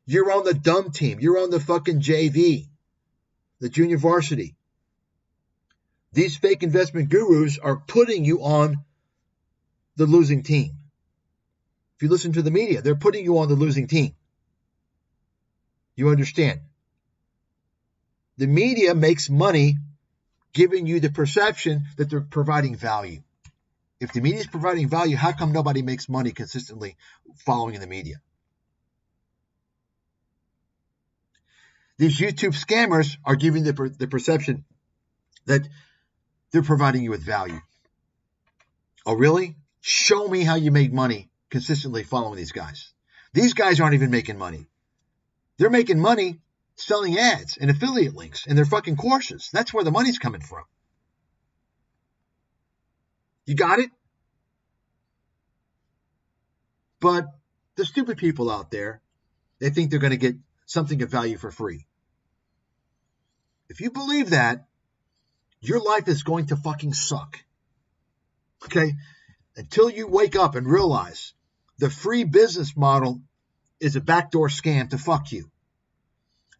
You're on the dumb team. You're on the fucking JV, the junior varsity. These fake investment gurus are putting you on the losing team. If you listen to the media, they're putting you on the losing team. You understand? The media makes money giving you the perception that they're providing value. If the media is providing value, how come nobody makes money consistently following the media? These YouTube scammers are giving the perception that they're providing you with value. Oh, really? Show me how you make money consistently following these guys. These guys aren't even making money. They're making money selling ads and affiliate links in their fucking courses. That's where the money's coming from. You got it? But the stupid people out there, they think they're going to get something of value for free. If you believe that, your life is going to fucking suck. Okay? Until you wake up and realize the free business model is a backdoor scam to fuck you.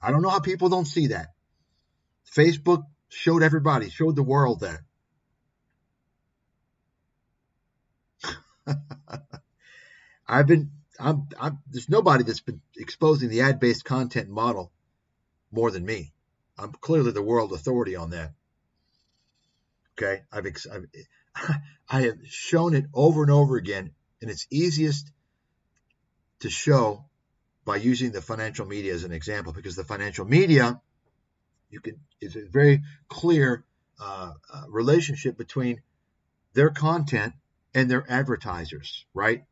I don't know how people don't see that. Facebook showed everybody, showed the world that. There's nobody that's been exposing the ad-based content model more than me. I'm clearly the world authority on that. Okay, I have shown it over and over again, and it's easiest to show by using the financial media as an example, because the financial media is a very clear relationship between their content and their advertisers, right?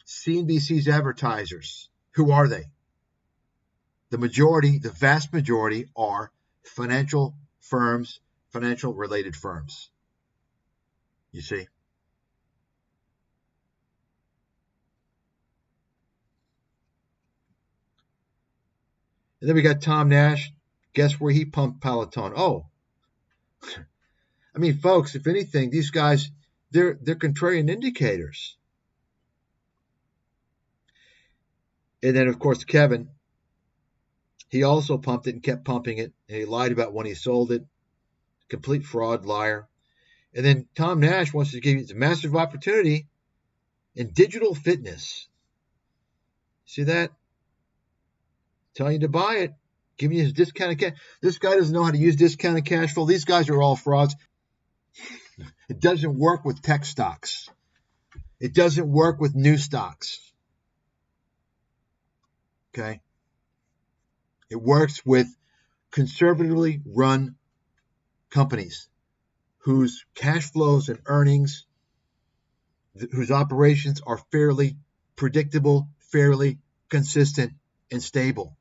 CNBC's advertisers, who are they? The vast majority are financial firms, financial related firms. You see? And then we got Tom Nash. Guess where he pumped Peloton? Oh, I mean, folks, if anything, these guys, they're contrarian indicators. And then, of course, Kevin, he also pumped it and kept pumping it. And he lied about when he sold it. Complete fraud, liar. And then Tom Nash wants to give you a massive opportunity in digital fitness. See that? Telling you to buy it. Giving you his discounted cash. This guy doesn't know how to use discounted cash flow. These guys are all frauds. It doesn't work with tech stocks. It doesn't work with new stocks. Okay? It works with conservatively run companies whose cash flows and earnings, whose operations are fairly predictable, fairly consistent, and stable.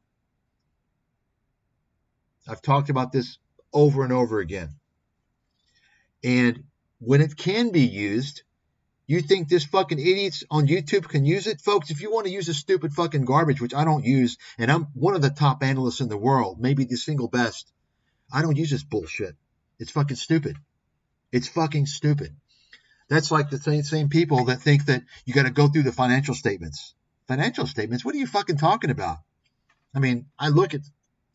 I've talked about this over and over again. And when it can be used, you think this fucking idiots on YouTube can use it? Folks, if you want to use this stupid fucking garbage, which I don't use, and I'm one of the top analysts in the world, maybe the single best, I don't use this bullshit. It's fucking stupid. It's fucking stupid. That's like the same people that think that you got to go through the financial statements. Financial statements? What are you fucking talking about? I mean, I look at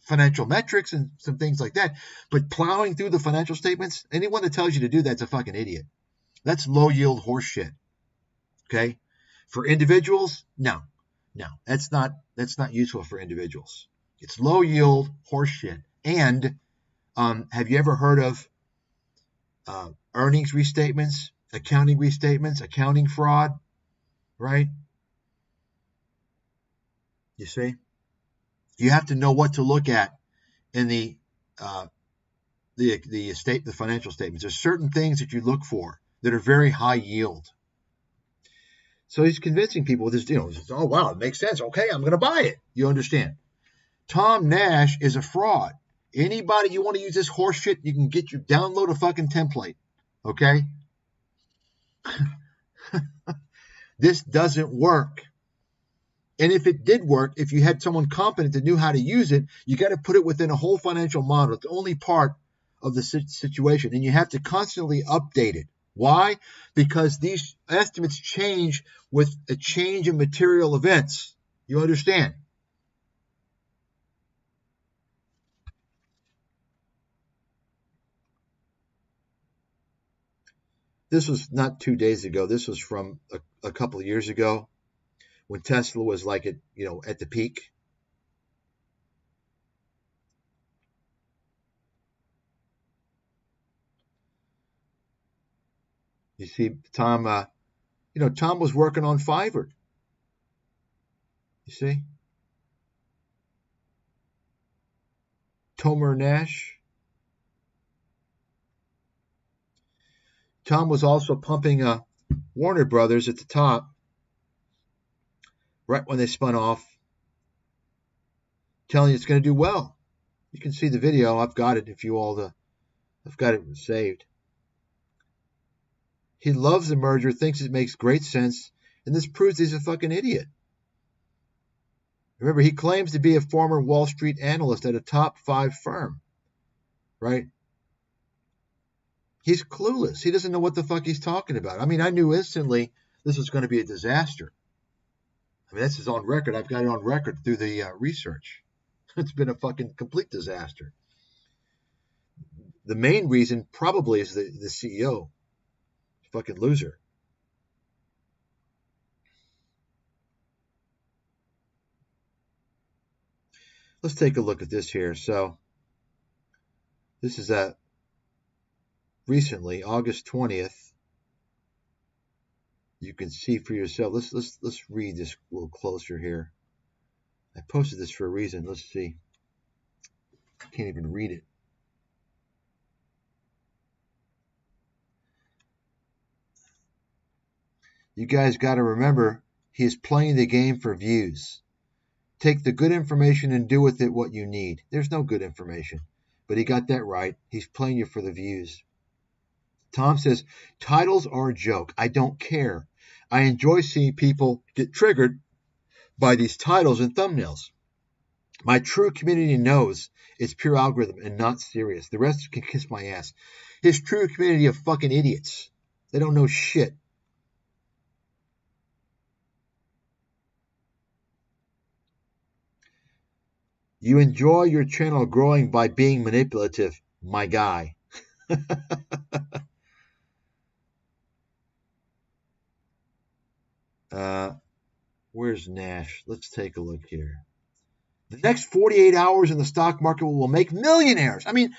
financial metrics and some things like that, but plowing through the financial statements, anyone that tells you to do that's a fucking idiot. That's low yield horse shit. Okay? For individuals, no, that's not useful for individuals. It's low yield horse shit. And have you ever heard of earnings restatements, accounting fraud, right? You see? You have to know what to look at in the financial statements. There's certain things that you look for that are very high yield. So he's convincing people with this, oh wow, it makes sense. Okay, I'm going to buy it. You understand? Tom Nash is a fraud. Anybody you want to use this horse shit, you can download a fucking template. Okay? This doesn't work. And if it did work, if you had someone competent that knew how to use it, you got to put it within a whole financial model. It's only part of the situation. And you have to constantly update it. Why? Because these estimates change with a change in material events. You understand? This was not 2 days ago. This was from a couple of years ago when Tesla was like at the peak. You see, Tom, Tom was working on Fiverr. You see? Tomer Nash. Tom was also pumping Warner Brothers at the top right when they spun off, telling you it's going to do well. You can see the video. I've got it I've got it saved. He loves the merger, thinks it makes great sense, and this proves he's a fucking idiot. Remember, he claims to be a former Wall Street analyst at a top 5 firm, right? He's clueless. He doesn't know what the fuck he's talking about. I mean, I knew instantly this was going to be a disaster. I mean, this is on record. I've got it on record through the research. It's been a fucking complete disaster. The main reason probably is the CEO. Fucking loser. Let's take a look at this here. So, this is recently, August 20th. You can see for yourself. Let's read this a little closer here. I posted this for a reason. Let's see. I can't even read it. You guys got to remember, he is playing the game for views. Take the good information and do with it what you need. There's no good information, but he got that right. He's playing you for the views. Tom says, titles are a joke. I don't care. I enjoy seeing people get triggered by these titles and thumbnails. My true community knows it's pure algorithm and not serious. The rest can kiss my ass. His true community of fucking idiots. They don't know shit. You enjoy your channel growing by being manipulative, my guy. Where's Nash? Let's take a look here. The next 48 hours in the stock market will make millionaires. I mean,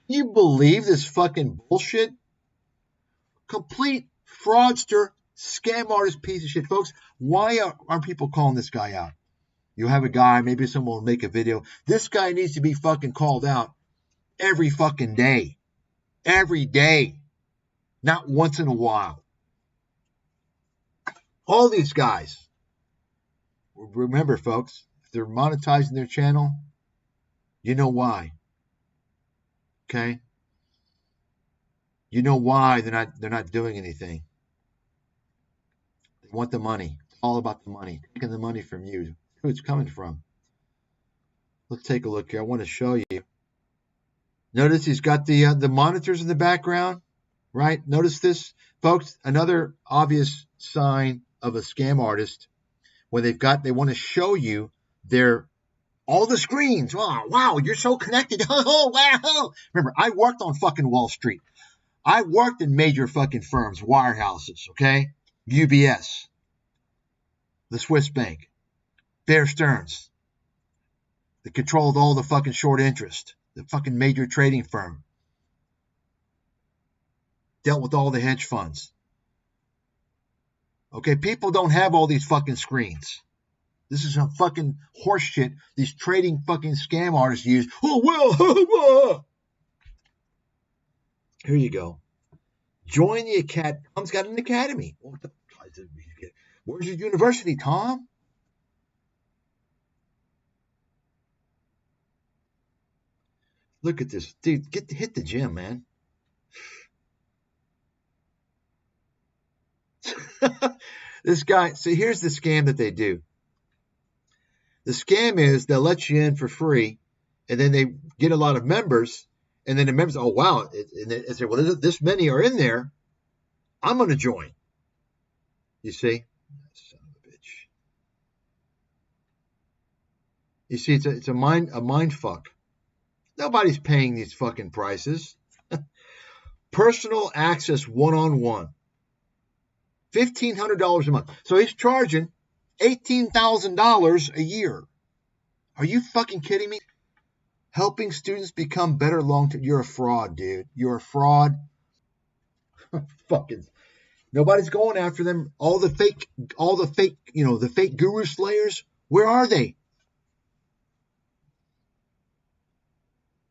you believe this fucking bullshit? Complete fraudster, scam artist piece of shit. Folks, why aren't people calling this guy out? You have a guy, maybe someone will make a video. This guy needs to be fucking called out every fucking day. Every day. Not once in a while. All these guys. Remember, folks, if they're monetizing their channel, you know why. Okay? You know why they're not doing anything. They want the money. It's all about the money. Taking the money from you. Who it's coming from. Let's take a look here. I want to show you. Notice he's got the monitors in the background, right? Notice this, folks. Another obvious sign of a scam artist when they want to show you all the screens. Oh, wow, you're so connected. Oh, wow. Remember, I worked on fucking Wall Street. I worked in major fucking firms, wirehouses, okay? UBS, the Swiss Bank. Bear Stearns, that controlled all the fucking short interest, the fucking major trading firm. dealt with all the hedge funds. Okay, people don't have all these fucking screens. This is some fucking horseshit these trading fucking scam artists use. Oh, well, here you go. Join the academy. Tom's got an academy. Where's your university, Tom? Look at this. Dude, hit the gym, man. This guy, so here's the scam that they do. The scam is they'll let you in for free, and then they get a lot of members, and then the members, oh, wow. And they say, well, this many are in there. I'm going to join. You see? Son of a bitch. You see, it's a mind fuck. Nobody's paying these fucking prices. Personal access one-on-one. $1,500 a month. So he's charging $18,000 a year. Are you fucking kidding me? Helping students become better long-term. You're a fraud, dude. You're a fraud. Fucking. Nobody's going after them. All the fake, the fake guru slayers. Where are they?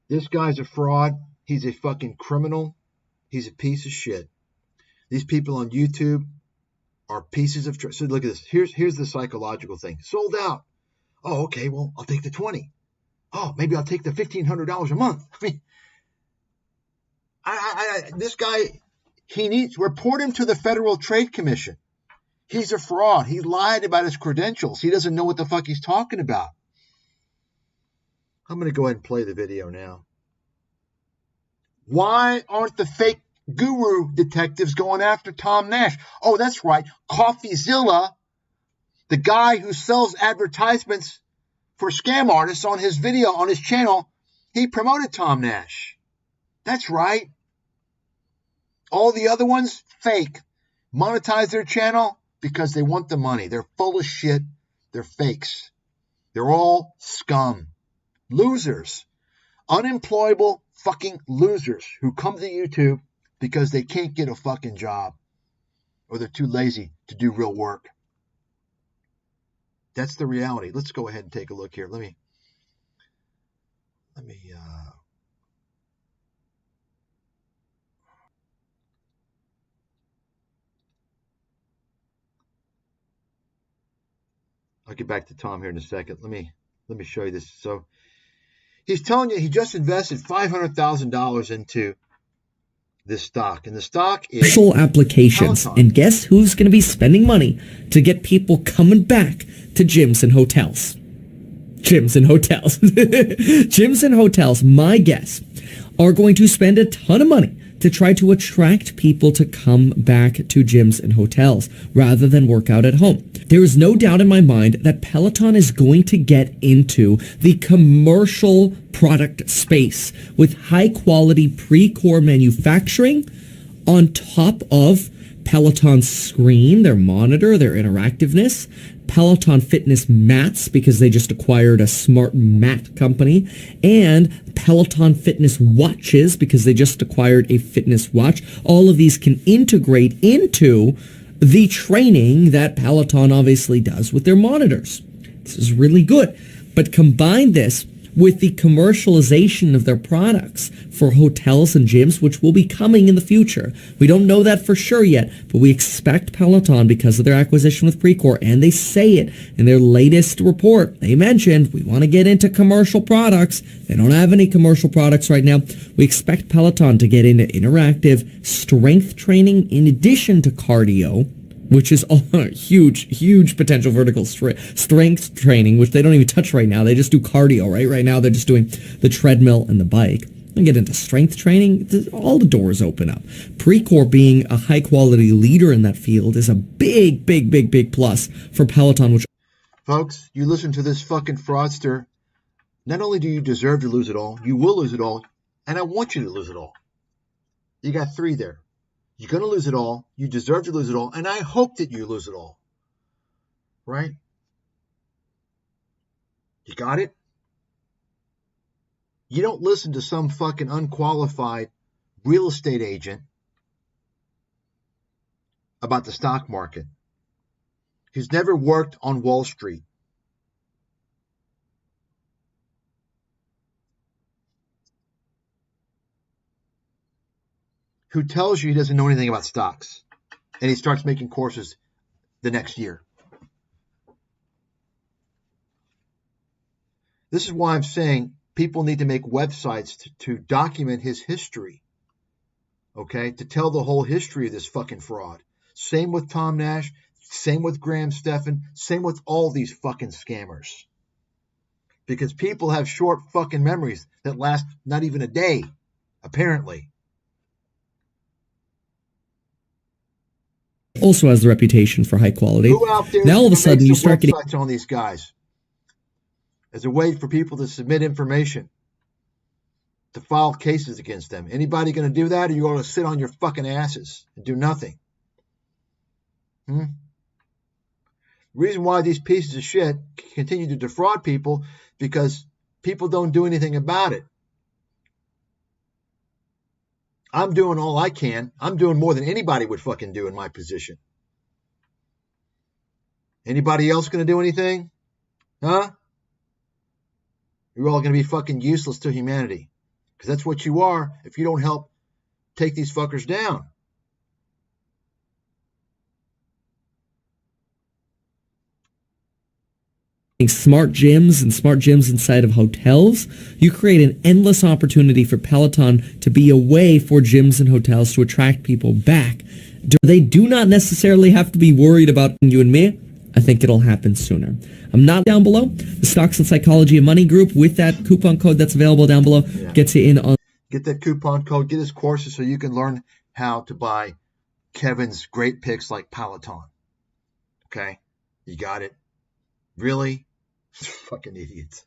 This guy's a fraud. He's a fucking criminal. He's a piece of shit. These people on YouTube are pieces of trash. So look at this. Here's the psychological thing. Sold out. Oh, okay. Well, I'll take the 20. Oh, maybe I'll take the $1,500 a month. I mean, this guy, report him to the Federal Trade Commission. He's a fraud. He lied about his credentials. He doesn't know what the fuck he's talking about. I'm going to go ahead and play the video now. Why aren't the fake guru detectives going after Tom Nash? Oh, that's right. CoffeeZilla, the guy who sells advertisements for scam artists on his video, on his channel, he promoted Tom Nash. That's right. All the other ones, fake. Monetize their channel because they want the money. They're full of shit. They're fakes. They're all scum. Losers. Unemployable fucking losers who come to YouTube because they can't get a fucking job or they're too lazy to do real work. That's the reality. Let's go ahead and take a look here. Let me I'll get back to Tom here in a second. Let me show you this. So he's telling you he just invested $500,000 into this stock, and the stock is commercial applications. Peloton. And guess who's going to be spending money to get people coming back to gyms and hotels? Gyms and hotels. Gyms and hotels, my guess, are going to spend a ton of money to try to attract people to come back to gyms and hotels rather than work out at home. There is no doubt in my mind that Peloton is going to get into the commercial product space with high quality pre-core manufacturing on top of Peloton's screen, their monitor, their interactiveness, Peloton fitness mats because they just acquired a smart mat company, and Peloton fitness watches because they just acquired a fitness watch. All of these can integrate into the training that Peloton obviously does with their monitors. This is really good. But combine this with the commercialization of their products for hotels and gyms, which will be coming in the future. We don't know that for sure yet, but we expect Peloton, because of their acquisition with Precore, and they say it in their latest report. They mentioned, we want to get into commercial products. They don't have any commercial products right now. We expect Peloton to get into interactive strength training in addition to cardio, which is a huge potential vertical strength training, which they don't even touch right now. They just do cardio, right? Right now, they're just doing the treadmill and the bike. And get into strength training, all the doors open up. Precore being a high-quality leader in that field is a big plus for Peloton, which... Folks, you listen to this fucking fraudster. Not only do you deserve to lose it all, you will lose it all, and I want you to lose it all. You got three there. You're going to lose it all. You deserve to lose it all. And I hope that you lose it all. Right? You got it? You don't listen to some fucking unqualified real estate agent about the stock market. He's never worked on Wall Street. Who tells you he doesn't know anything about stocks, and he starts making courses the next year. This is why I'm saying people need to make websites to document his history, okay, to tell the whole history of this fucking fraud. Same with Tom Nash, same with Graham Stephan, same with all these fucking scammers. Because people have short fucking memories that last not even a day, apparently. Also has the reputation for high quality. Who out there now all of a sudden you start getting websites on these guys as a way for people to submit information, to file cases against them? Anybody going to do that, or you going to sit on your fucking asses and do nothing? The reason why these pieces of shit continue to defraud people, because people don't do anything about it. I'm doing all I can. I'm doing more than anybody would fucking do in my position. Anybody else going to do anything? Huh? You're all going to be fucking useless to humanity. Because that's what you are if you don't help take these fuckers down. Smart gyms and smart gyms inside of hotels, you create an endless opportunity for Peloton to be a way for gyms and hotels to attract people back. They do not necessarily have to be worried about you and me. I think it'll happen sooner. I'm not down below. The Stocks and Psychology of Money group with that coupon code that's available down below gets you in on. Get that coupon code, get his courses so you can learn how to buy Kevin's great picks like Peloton. Okay? You got it? Really? Fucking idiots.